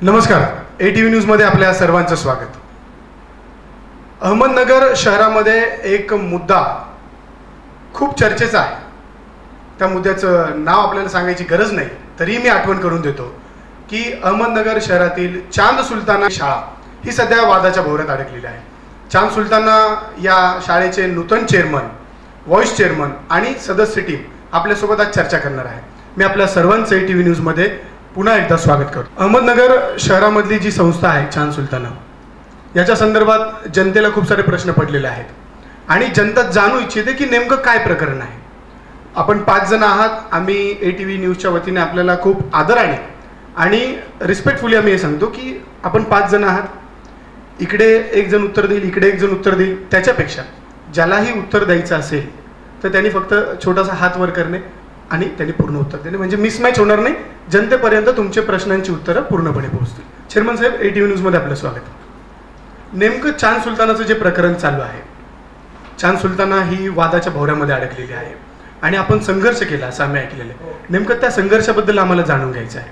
नमस्कार, ATV न्यूजमध्ये आपल्या सर्वांचं स्वागत. अहमदनगर शहरामध्ये एक मुद्दा खूप चर्चेचा आहे. त्या मुद्द्याचं नाव आपल्याला सांगायची गरज नाही, तरी मी आठवण करून देतो की अहमदनगर शहरातील चांद सुलताना शाळा ही सध्या वादाच्या भोवऱ्यात अडकलेली आहे. चांद सुलताना या शाळेचे नूतन चेअरमन, व्हाईस चेअरमन आणि सदस्य टीम आपल्यासोबत आज चर्चा करणार आहे. मी आपल्या सर्वांचं ATV न्यूजमध्ये पुन्हा एकदा स्वागत करतो. अहमदनगर शहरामधली जी संस्था आहे चांद सुलताना, याच्या संदर्भात जनतेला खूप सारे प्रश्न पडलेले आहेत आणि जनता जाणू इच्छिते की नेमकं काय प्रकरण आहे. आपण 5 जण आहात. आम्ही ATV न्यूजच्या वतीने आपल्याला खूप आदराने आणि रिस्पेक्टफुली आम्ही हे सांगतो की आपण 5 जण आहात. इकडे एक जण उत्तर देईल, इकडे एक जण उत्तर देईल. त्याच्यापेक्षा ज्यालाही उत्तर द्यायचं असेल तर त्यांनी फक्त छोटासा हात वर करणे आणि त्यांनी पूर्ण उत्तर देणे, म्हणजे मिसमॅच होणार नाही. जनतेपर्यंत तुमच्या प्रश्नांची उत्तरं पूर्णपणे पोहोचतील. चेअरमन साहेब, ATV न्यूजमध्ये आपलं स्वागत. नेमकं चांद सुलतानाचं जे प्रकरण चालू आहे, चांद सुलताना ही वादाच्या भोवऱ्यामध्ये अडकलेली आहे आणि आपण संघर्ष केला असं आम्ही ऐकलेलं आहे. नेमकं त्या संघर्षाबद्दल आम्हाला जाणून घ्यायचं आहे.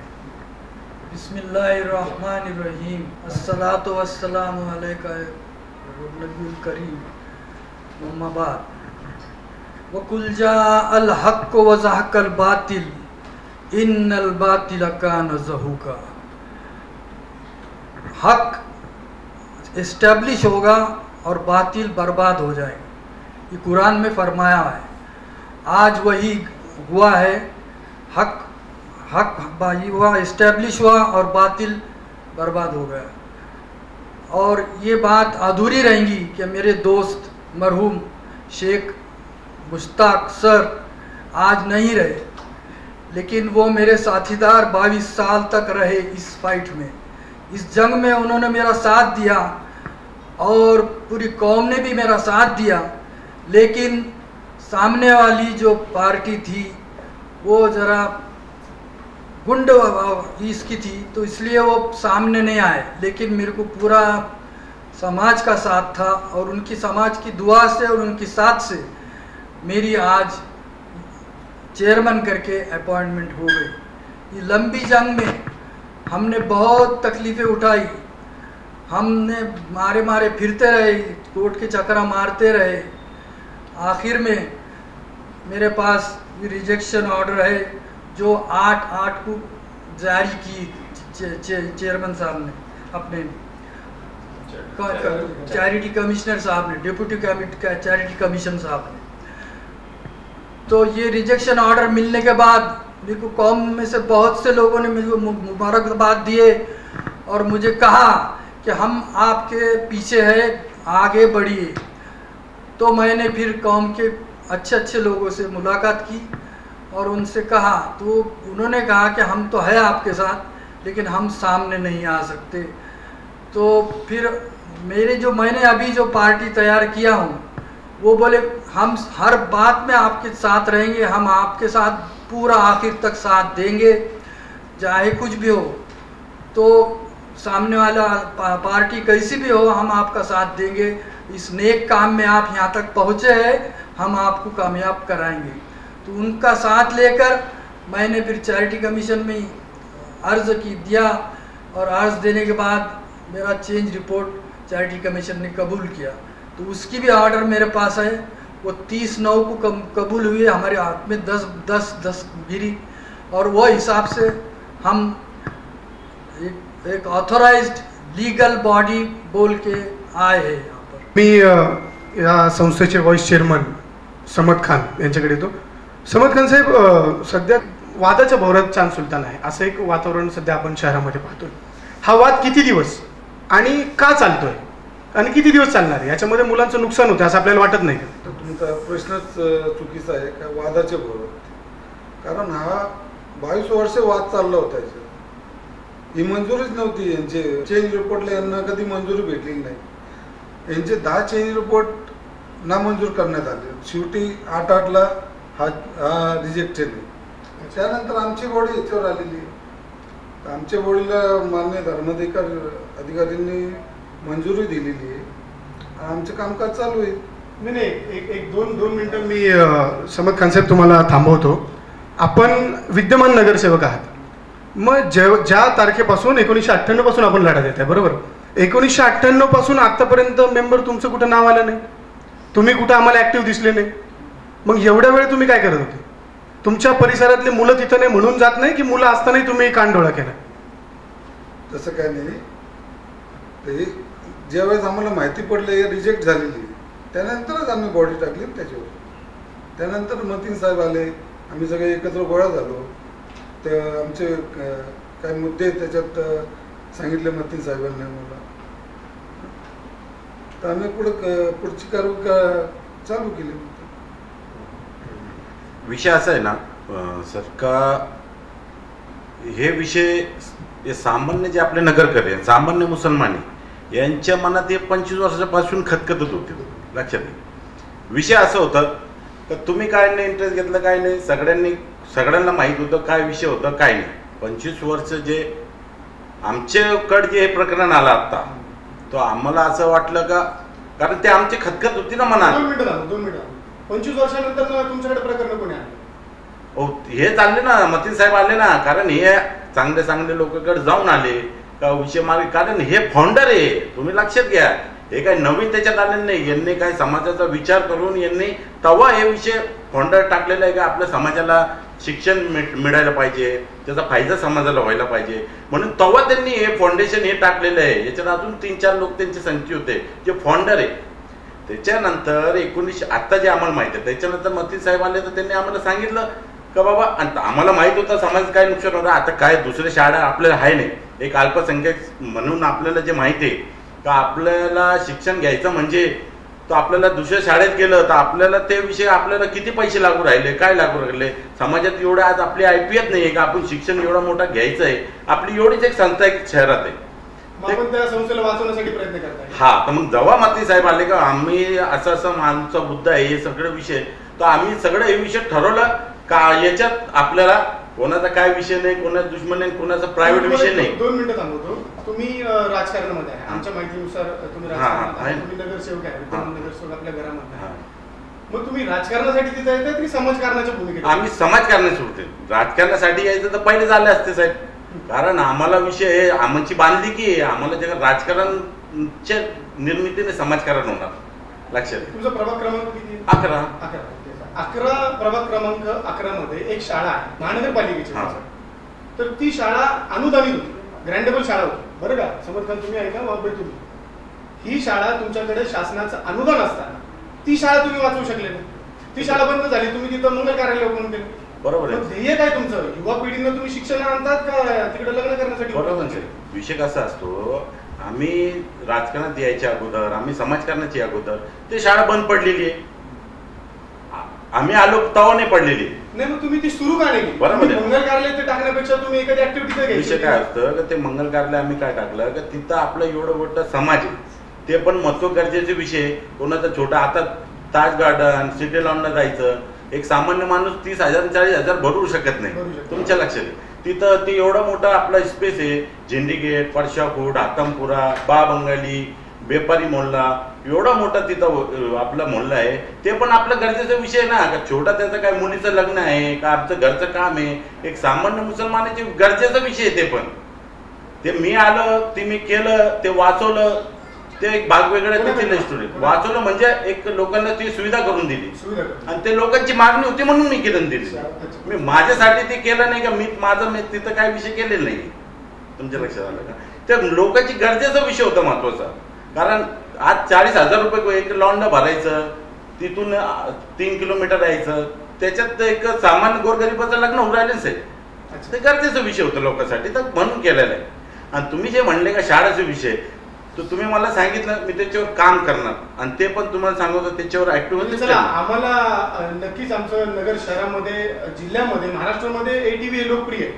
बिस्मिल्लाहिर्रहमानिर्रहीम. अस्सलातु वस्सलामु अलैका नबील करीम. अम्मा बाद. वकुल जाअल हक़्क़ व ज़हक़ल बातिल इन्नल बातिल कान ज़हूक़ा. हक एस्टेब्लिश होगा और बातिल बर्बाद हो जाएगा, ये कुरान में फरमाया है. आज वही हुआ है. हक हुआ, एस्टेब्लिश हुआ और बातिल बर्बाद हो गया. और ये बात अधूरी रहेंगी कि मेरे दोस्त मरहूम शेख मुश्ताक सर आज नहीं रहे, लेकिन वो मेरे साथीदार 22 साल तक रहे इस फाइट में. इस जंग में उन्होंने मेरा साथ दिया और पूरी कौम ने भी मेरा साथ दिया. लेकिन सामने वाली जो पार्टी थी वो ज़रा गुंड इसकी थी, तो इसलिए वो सामने नहीं आए. लेकिन मेरे को पूरा समाज का साथ था और उनकी समाज की दुआ से और उनकी साथ से मेरी आज चेयरमैन करके अपॉइंटमेंट हो गई. ये लंबी जंग में हमने बहुत तकलीफ़ें उठाई. हमने मारे फिरते रहे, कोर्ट के चक्कर मारते रहे. आखिर में मेरे पास रिजेक्शन ऑर्डर है जो 8/8 को जारी की चेयरमैन साहब ने, अपने चैरिटी कमिश्नर साहब ने, डिप्टी चैरिटी कमीशन साहब ने. तो ये रिजेक्शन ऑर्डर मिलने के बाद मेरे को कौम में से बहुत से लोगों ने मुझे मुबारकबाद दिए और मुझे कहा कि हम आपके पीछे हैं, आगे बढ़िए. तो मैंने फिर कौम के अच्छे लोगों से मुलाकात की और उनसे कहा, तो उन्होंने कहा कि हम तो है आपके साथ, लेकिन हम सामने नहीं आ सकते. तो फिर मैंने अभी जो पार्टी तैयार किया हूँ, वो बोले हम हर बात में आपके साथ रहेंगे, हम आपके साथ पूरा आखिर तक साथ देंगे, चाहे कुछ भी हो. तो सामने वाला पार्टी कैसी भी हो, हम आपका साथ देंगे. इस नेक काम में आप यहाँ तक पहुँचे हैं, हम आपको कामयाब कराएंगे. तो उनका साथ लेकर मैंने फिर चैरिटी कमीशन में अर्ज़ दिया और अर्ज़ देने के बाद मेरा चेंज रिपोर्ट चैरिटी कमीशन ने कबूल किया. तो उसकी भी ऑर्डर मेरे पास है. वो 30/9 को कबूल हुई. हमारे हाथ में 10 गिरी और वो हिसाब से हम एक ऑथोराइज्ड लीगल बॉडी बोल के आए हैं यहाँ पर. मी या संस्थेचे व्हाईस चेअरमन समद खान यांच्याकडे येतो. समद खान साहेब, सध्या वादाच्या भोवऱ्यात चांद सुलतान आहे असं एक वातावरण सध्या आपण शहरामध्ये पाहतोय. हा वाद किती दिवस आणि का चालतोय आणि किती दिवस चालणार आहे? याच्यामध्ये मुलांचं नुकसान होतं असं आपल्याला वाटत नाही? तर तुमचा प्रश्नच चुकीचा आहे का वादाचे भोवऱ्यात. कारण हा 22 वर्ष वाद चालला होता. ही मंजुरीच नव्हती. यांचे चेंज रिपोर्टला यांना कधी मंजुरी भेटलेली नाही. यांचे 10 चेंज रिपोर्ट नामंजूर करण्यात आले. शेवटी 8/8ला हा रिजेक्ट केले. त्यानंतर आमची बॉडी याच्यावर आलेली आहे. आमच्या बॉडीला मान्य अधिकाऱ्यांनी मंजुरी दिलेली आहे. आमचं कामकाज चालू आहे. नाही, एक दोन मिनिटं मी समद खान साहेब तुम्हाला थांबवतो. आपण विद्यमान नगरसेवक आहात मग ज्या तारखेपासून 1998 पासून आपण लढा देत आहे, बरोबर? 1998 पासून आतापर्यंत मेंबर तुमचं कुठं नाव आलं नाही, तुम्ही कुठं आम्हाला ऍक्टिव्ह दिसले नाही. मग एवढ्या वेळ तुम्ही काय करत होते? तुमच्या परिसरातली मुलं तिथं नाही म्हणून जात नाही, की मुलं असतानाही तुम्ही कानडोळा केला? तसं काय नाही. ते ज्यावेळेस आम्हाला माहिती पडली रिजेक्ट झालेली, त्यानंतरच आम्ही बॉडी टाकली त्याच्यावर. त्यानंतर मतीन साहेब आले, आम्ही सगळे एकत्र गोळा झालो. तर आमचे काही मुद्दे त्याच्यात सांगितले मतीन साहेबांनी आम्हाला. तर आम्ही पुढची कारवाई चालू केली. विषय असा आहे ना सर का हे विषय हे सामान्य जे आपले नगरकर्ते सामान्य मुसलमान यांच्या मनात हे 25 वर्षापासून खतखतत होते. लक्षात घ्या. विषय असा होता तर तुम्ही काय नाही इंटरेस्ट घेतलं, काय नाही, सगळ्यांना माहीत होतं काय विषय होता काय नाही. 25 वर्ष जे आमच्याकडे जे हे प्रकरण आलं आता, तो आम्हाला असं वाटलं का, कारण ते आमची खतखत होती ना मनात. 2 मिनिटं 25 वर्षानंतर तुमच्याकडे प्रकरण कोणी आले? हो, हे चालले ना, मतीन साहेब आले ना, कारण हे चांगले लोकांकडे जाऊन आले का विषय मागे. कारण हे फाउंडर आहे, तुम्ही लक्षात घ्या. हे काय नवीन त्याच्यात आलेलं नाही. यांनी काय समाजाचा विचार करून यांनी तेव्हा हे विषय फाउंडर टाकलेला आहे का आपल्या समाजाला शिक्षण मिळायला पाहिजे, त्याचा फायदा समाजाला व्हायला पाहिजे, म्हणून तेव्हा त्यांनी हे फाउंडेशन हे टाकलेलं आहे. याच्यात अजून 3-4 लोक त्यांचे संख्या होते जे फाउंडर आहे. त्याच्यानंतर 19 आत्ता जे आम्हाला माहिती आहे, त्याच्यानंतर मतीन साहेब आले तर त्यांनी आम्हाला सांगितलं का बाबा, आम्हाला माहित होतं समाज काय नुकसान होतं. आता काय दुसऱ्या शाळा आपल्याला आहे नाही, एक अल्पसंख्याक म्हणून आपल्याला जे माहिती आहे का आपल्याला शिक्षण घ्यायचं म्हणजे तो आपल्याला दुसऱ्या शाळेत गेलं तर आपल्याला ते विषय आपल्याला किती पैसे लागू राहिले, काय लागू राहिले. समाजात एवढं आज आपली IPS नाही आहे का आपण शिक्षण एवढा मोठा घ्यायचं आहे. आपली एवढीच एक संस्था एक शहरात आहे, आपण त्या संस्थेला वाचवण्यासाठी प्रयत्न करताय. हा, तर मग जेव्हा मतीन साहेब आले का आम्ही असं आमचा मुद्दा आहे हे सगळे विषय, तर आम्ही सगळं हे विषय ठरवलं का याच्यात आपल्याला कोणाचा काय विषय नाही, कोणाचा दुश्मन नाही, कोणाचा प्रायव्हेट विषय नाही. 2 मिनिटं थांबवतो. तुम्ही राजकारणामध्ये आहे, आमच्या माहितीनुसार तुम्ही राजकारणात आहे, तुम्ही नगरसेवक आहे, नगरसेवक आपल्या घरामध्ये आहे. मग तुम्ही राजकारणासाठी तिथे येतात की समाजकारणाच्या भूमिकेत? आम्ही समाजकारणासाठी होते. राजकारणासाठी यायचं तर पहिले झाले असते साहेब, कारण आम्हाला विषय आमची बांधिलकी आहे. आम्हाला जे राजकारणाच्या निर्मितीने समाजकारण होणार. लक्षात. तुमचा प्रभाग क्रमांक किती? 11. 11 प्रभाग क्रमांक 11 मध्ये एक शाळा आहे महानगरपालिकेची. तर ती शाळा अनुदानित होती, ग्रँडेबल शाळा होती, बरं का समज खान, तुम्ही ऐका तुम्ही. ही शाळा तुमच्याकडे शासनाचं अनुदान असताना ती शाळा तुम्ही वाचवू शकले नाही. ती शाळा बंद झाली, तुम्ही तिथं मंगल कार्यालय ओपन केलं. बरोबर आहे. ध्येय काय तुमचं? युवा पिढीनं तुम्ही शिक्षण आणतात का तिकडे लग्न करण्यासाठी? बरोबर. विषय कसा असतो, आम्ही राजकारणात यायच्या अगोदर, आम्ही समाजकारणाच्या अगोदर ते शाळा बंद पडलेली आहे. आम्ही आलो तेव्हा नाही पडलेली. नाही, मग तुम्ही ती सुरू का नाही? बरोबर आहे. मंगल कार्यालय ते टाकण्यापेक्षा तुम्ही एखादी ऍक्टिव्हिटी. विषय काय असतं का ते मंगल कार्यालय आम्ही काय टाकलं का तिथं आपलं एवढं मोठं समाज आहे, ते पण महत्व गरजेचे विषय. कोणाचा छोटा आता ताज गार्डन सिटी लॉनला जायचं, एक सामान्य माणूस 30,000 40,000 भरू शकत नाही. तुमच्या लक्षात तिथं ते एवढा मोठा आपला स्पेस आहे. झेंडी गेट, परशापूर, हातमपुरा, बा बंगाली, बेपारी मोहल्ला, एवढा मोठा तिथं आपला मोहल्ला आहे. ते पण आपला गरजेचा विषय ना का छोटा त्याचं काय मुलीचं लग्न आहे का आमचं घरचं काम आहे, एक सामान्य मुसलमानाचे गरजेचा विषय आहे. ते पण ते मी आलं, ते मी केलं, ते वाचवलं, ते एक भाग वेगळा स्टुडंट वाचवलं म्हणजे एक लोकांना ती सुविधा करून दिली आणि ते लोकांची मागणी होती म्हणून मी केलं दिली. मी माझ्यासाठी ते केलं नाही का मी तिथं काय विषय केलेला नाही. तुमच्या लक्षात आलं का? त्या लोकांची गरजेचा विषय होता महत्वाचा. कारण आज 40,000 रुपये एक लॉन्ड भरायचं, तिथून 3 किलोमीटर यायचं, त्याच्यात एक सामान्य गोरगरिबाचं लग्न होऊन राहिलेच आहे. ते गरजेचा विषय होता लोकांसाठी, तर म्हणून केलेलं आहे. आणि तुम्ही जे म्हणले का शाळेचा विषय, तर तुम्ही मला सांगितलं मी त्याच्यावर काम करणार आणि ते पण तुम्हाला सांगतो त्याच्यावर ऍक्टिव्ह होते. आम्हाला नक्कीच आमचं नगर शहरामध्ये, जिल्ह्यामध्ये, महाराष्ट्रामध्ये ATV लोकप्रिय आहे.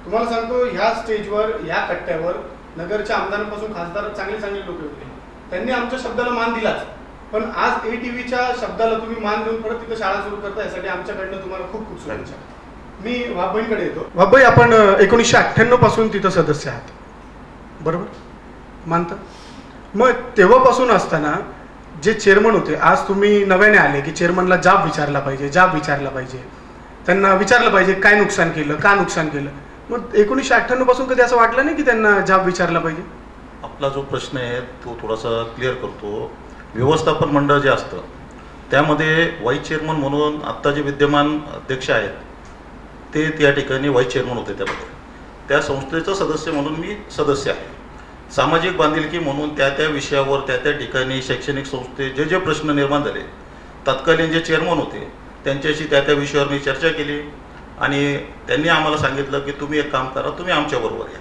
तुम्हाला सांगतो ह्या स्टेजवर, ह्या कट्ट्यावर नगरच्या आमदारांपासून खासदार चांगले लोक होते, त्यांनी आमच्या शब्दाला मान दिलाच. पण आज ATVच्या शब्दाला तुम्ही मान देऊन परत तिथं शाळा सुरू करता, यासाठी आमच्याकडनं तुम्हाला खूप खूप शुभेच्छा. मी वाबईंकडे येतो. वाबई, आपण 1998 पासून तिथं सदस्य आहात, बरोबर मानता? मग तेव्हापासून असताना जे चेअरमन होते, आज तुम्ही नव्याने आले की चेअरमनला जाब विचारला पाहिजे, त्यांना विचारलं पाहिजे काय नुकसान केलं, का नुकसान केलं. मग 1998 पासून कधी असं वाटलं नाही की त्यांना जाब विचारला पाहिजे? आपला जो प्रश्न आहे तो थोडासा क्लिअर करतो. व्यवस्थापन मंडळ जे असतं त्यामध्ये व्हाईस चेअरमन म्हणून आत्ता जे विद्यमान अध्यक्ष आहेत ते त्या ठिकाणी व्हाईस चेअरमन होते. त्यामध्ये त्या संस्थेचं सदस्य म्हणून मी सदस्य आहे. सामाजिक बांधिलकी म्हणून त्या त्या विषयावर त्या त्या ठिकाणी शैक्षणिक संस्थे जे जे प्रश्न निर्माण झाले तत्कालीन जे चेअरमन होते त्यांच्याशी त्या त्या विषयावर मी चर्चा केली आणि त्यांनी आम्हाला सांगितलं की तुम्ही एक काम करा, तुम्ही आमच्याबरोबर या.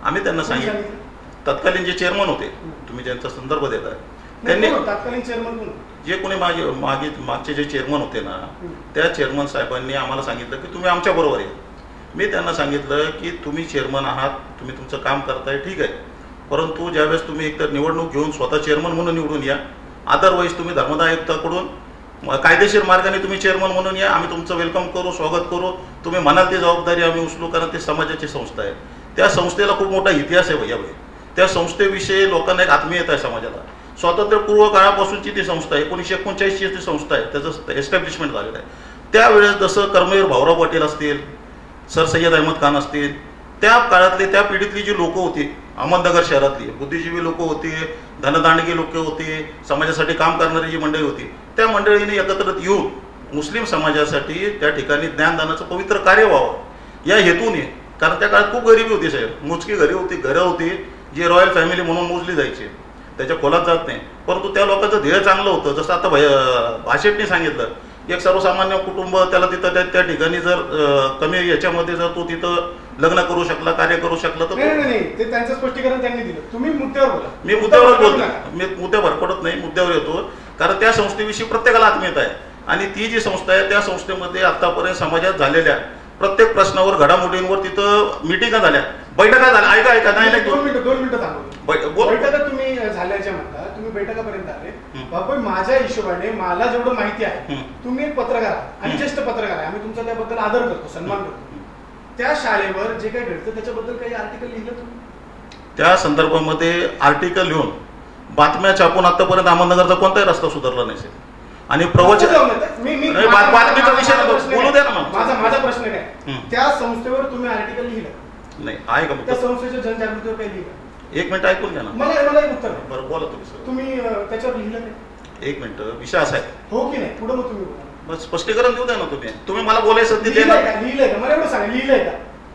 आम्ही त्यांना सांगितलं, तत्कालीन जे चेअरमन होते तुम्ही ज्यांचा संदर्भ देताय त्यांनी, तत्कालीन चेअरमन कोण? जे कोणी मागचे जे चेअरमन होते ना त्या चेअरमन साहेबांनी आम्हाला सांगितलं की तुम्ही आमच्याबरोबर या. मी त्यांना सांगितलं की तुम्ही चेअरमन आहात, तुम्ही तुमचं काम करताय ठीक आहे, परंतु ज्यावेळेस तुम्ही एकतर निवडणूक घेऊन स्वतः चेअरमन म्हणून निवडून या, अदरवाईज तुम्ही धर्मदाय आयुक्ताकडून कायदेशीर मार्गाने तुम्ही चेअरमन म्हणून या. आम्ही तुमचं वेलकम करू, स्वागत करू. तुम्ही म्हणाल ती जबाबदारी आम्ही उचलू, कारण ते समाजाची संस्था आहे. त्या संस्थेला खूप मोठा इतिहास आहे भैया भाई. त्या संस्थेविषयी लोकांना एक आत्मीयता आहे समाजाला. स्वातंत्र्यपूर्व काळापासूनची ती संस्था आहे, 1939 ची ती संस्था आहे, त्याचं एस्टॅब्लिशमेंट झालेलं आहे. त्यावेळेस जसं कर्मवीर भाऊराव पाटील असतील, सर सय्यद अहमद खान असतील, त्या काळातले त्या पिढीतली जी लोकं होती अहमदनगर शहरातली बुद्धिजीवी लोक होती, धनदांडगी लोक होती, समाजासाठी काम करणारी जी मंडळी होती, त्या मंडळीने एकत्रित येऊन मुस्लिम समाजासाठी त्या ठिकाणी ज्ञानदानाचं पवित्र कार्य व्हावं या हेतूने. कारण त्या काळात खूप गरिबी होती साहेब, मोजकी घरं होती जी रॉयल फॅमिली म्हणून मोजली जायची, त्याच्या खोलात जात नाही. परंतु त्या लोकांचं ध्येय चांगलं होतं. जसं आता भाषेटने सांगितलं, एक सर्वसामान्य कुटुंब त्याला तिथं त्या ठिकाणी जर कमी याच्यामध्ये जर तो तिथं लग्न करू शकला, कार्य करू शकला तर नाही ते त्यांचं स्पष्टीकरण त्यांनी दिलं. तुम्ही मुद्द्यावर बोला. मी मुद्द्यावर बोलतो, मी मुद्द्यावर पडत नाही, मुद्द्यावर येतो. कारण त्या संस्थेविषयी प्रत्येकाला आत्मीयता आहे आणि ती जी संस्था आहे त्या संस्थेमध्ये आतापर्यंत समाजात झालेल्या प्रत्येक प्रश्नावर घडामोडींवर तिथं मिटिंगा झाल्या, बैठका झाल्या. ऐका नाही 2 मिनिटं थांबवतो. बैठका तुम्ही झाल्याच्या म्हणता, तुम्ही बैठकापर्यंत आले. बाबा माझ्या हिशोबाने मला जेवढं माहिती आहे, तुम्ही एक पत्रकार आणि ज्येष्ठ पत्रकार आहे, आम्ही तुमचा त्याबद्दल आदर करतो, सन्मान करतो. त्या शाळेवर जे काही घडतं त्याच्याबद्दल काही आर्टिकल लिहिलं तुम्ही? त्या संदर्भामध्ये आर्टिकल लिहून बातम्या छापून आतापर्यंत अहमदनगरचा कोणताही रस्ता सुधारला नाही आणि प्रवचन बातमीचा विषय बोलू द्या ना. माझा प्रश्न काय, त्या संस्थेवर तुम्ही आर्टिकल लिहिलं नाही आहे का? त्या संस्थेच्या जनजागृतीवर काही लिहिलं? एक मिनिट ऐकून घ्या ना. मला एक उत्तर नाही. बरं बोला तुम्ही सर. तुम्ही त्याच्यावर लिहिलं नाही? एक मिनिट, विषय असा आहे हो की नाही? पुढे मग तुम्ही बोला. बस स्पष्टीकरण देऊ द्या ना. तुम्ही मला बोलायचं लिहिलंय का? मला एवढं सांगा, लिहिलंय का?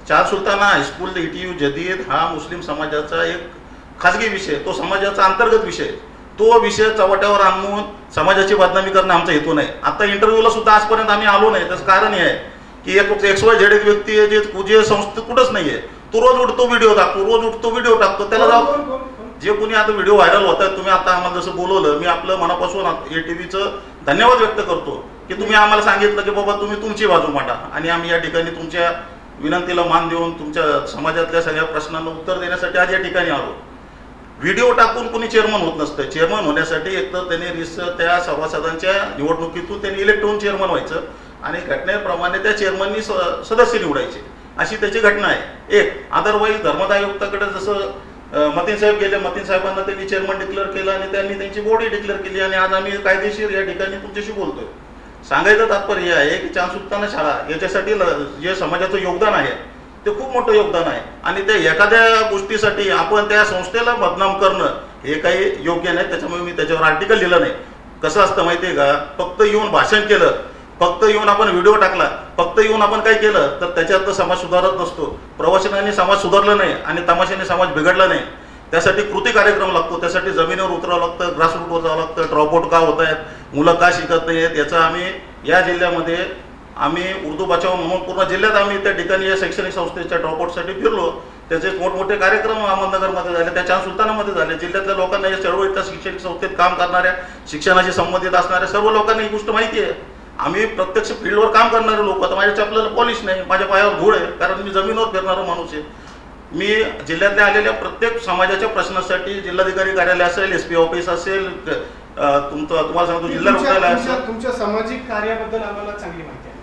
चार सुलताना हायस्कूल ETU जदीद हा मुस्लिम समाजाचा एक खाजगी विषय, तो समाजाचा अंतर्गत विषय. तो विषय चव्हाट्यावर आणून समाजाची बदनामी करणं आमचा हेतू नाही. आता इंटरव्ह्यूला सुद्धा आजपर्यंत आम्ही आलो नाही. त्याचं कारण हे आहे की एक XYZ एक व्यक्ती आहे जे संस्थेत कुठंच नाहीये, तो रोज उठतो व्हिडिओ टाकतो, त्याला जाऊ जे कोणी आता व्हिडिओ व्हायरल होत आहेत. तुम्ही आता आम्हाला जसं बोलवलं, मी आपलं मनापासून ATVचं धन्यवाद व्यक्त करतो की तुम्ही आम्हाला सांगितलं की बाबा तुम्ही तुमची बाजू मांडा आणि आम्ही या ठिकाणी तुमच्या विनंतीला मान देऊन तुमच्या समाजातल्या सगळ्या प्रश्नांना उत्तर देण्यासाठी आज या ठिकाणी आलो. व्हिडिओ टाकून कोणी चेअरमन होत नसतं. चेअरमन होण्यासाठी एकतर त्यांनी त्या सभासदांच्या निवडणुकीतून त्यांनी इलेक्ट होऊन चेअरमन व्हायचं आणि घटनेप्रमाणे त्या चेअरमननी सदस्य निवडायचे, अशी त्याची घटना आहे. एक अदरवाईज धर्मदाय आयुक्ताकडे जसं मतीन साहेब गेले, मतीन साहेबांना त्यांनी चेअरमन डिक्लेअर केलं आणि त्यांनी त्यांची बॉडी डिक्लेअर केली आणि आज आम्ही कायदेशीर या ठिकाणी तुमच्याशी बोलतोय. सांगायचं तात्पर्य आहे की चार सुलताना शाळा याच्यासाठी जे समाजाचं योगदान आहे ते खूप मोठं योगदान आहे आणि ते एखाद्या गोष्टीसाठी आपण त्या संस्थेला बदनाम करणं हे काही योग्य नाही. त्याच्यामुळे मी त्याच्यावर आर्टिकल लिहिलं नाही. कसं असतं माहितीये का, फक्त येऊन भाषण केलं, फक्त येऊन आपण व्हिडिओ टाकला, फक्त येऊन आपण काय केलं तर त्याच्यात समाज सुधारत नसतो. प्रवचनाने समाज सुधारला नाही आणि तमाशाने समाज बिघडला नाही. त्यासाठी कृती कार्यक्रम लागतो, त्यासाठी जमिनीवर उतरावं लागतं, ग्रासरूटवर जावं लागतं. ड्रॉपआउट का होत आहेत, मुलं का शिकत नाही आहेत, याचा आम्ही या जिल्ह्यामध्ये उर्दू बचाव म्हणून पूर्ण जिल्ह्यात आम्ही त्या ठिकाणी या शैक्षणिक संस्थेच्या ड्रॉपआउटसाठी फिरलो. त्याचे मोठमोठे कार्यक्रम अहमदनगरमध्ये झाले, त्या चार सुलतानामध्ये झाले. जिल्ह्यातल्या लोकांना या चळवळीच्या शैक्षणिक संस्थेत काम करणाऱ्या, शिक्षणाशी संबंधित असणाऱ्या सर्व लोकांना ही गोष्ट माहिती आहे. आम्ही प्रत्यक्ष फील्डवर काम करणारे लोक. आता माझ्या चपल्याला पॉलिश नाही, माझ्या पायावर धूळ आहे, कारण मी जमिनीवर फिरणारा माणूस आहे. मी जिल्ह्यातल्या आलेल्या प्रत्येक समाजाच्या प्रश्नासाठी जिल्हाधिकारी कार्यालय असेल, SP ऑफिस असेल, तुम्हाला सांगतो जिल्हा रुग्णालय असेल. तुमच्या सामाजिक कार्याबद्दल आम्हाला चांगली माहिती आहे.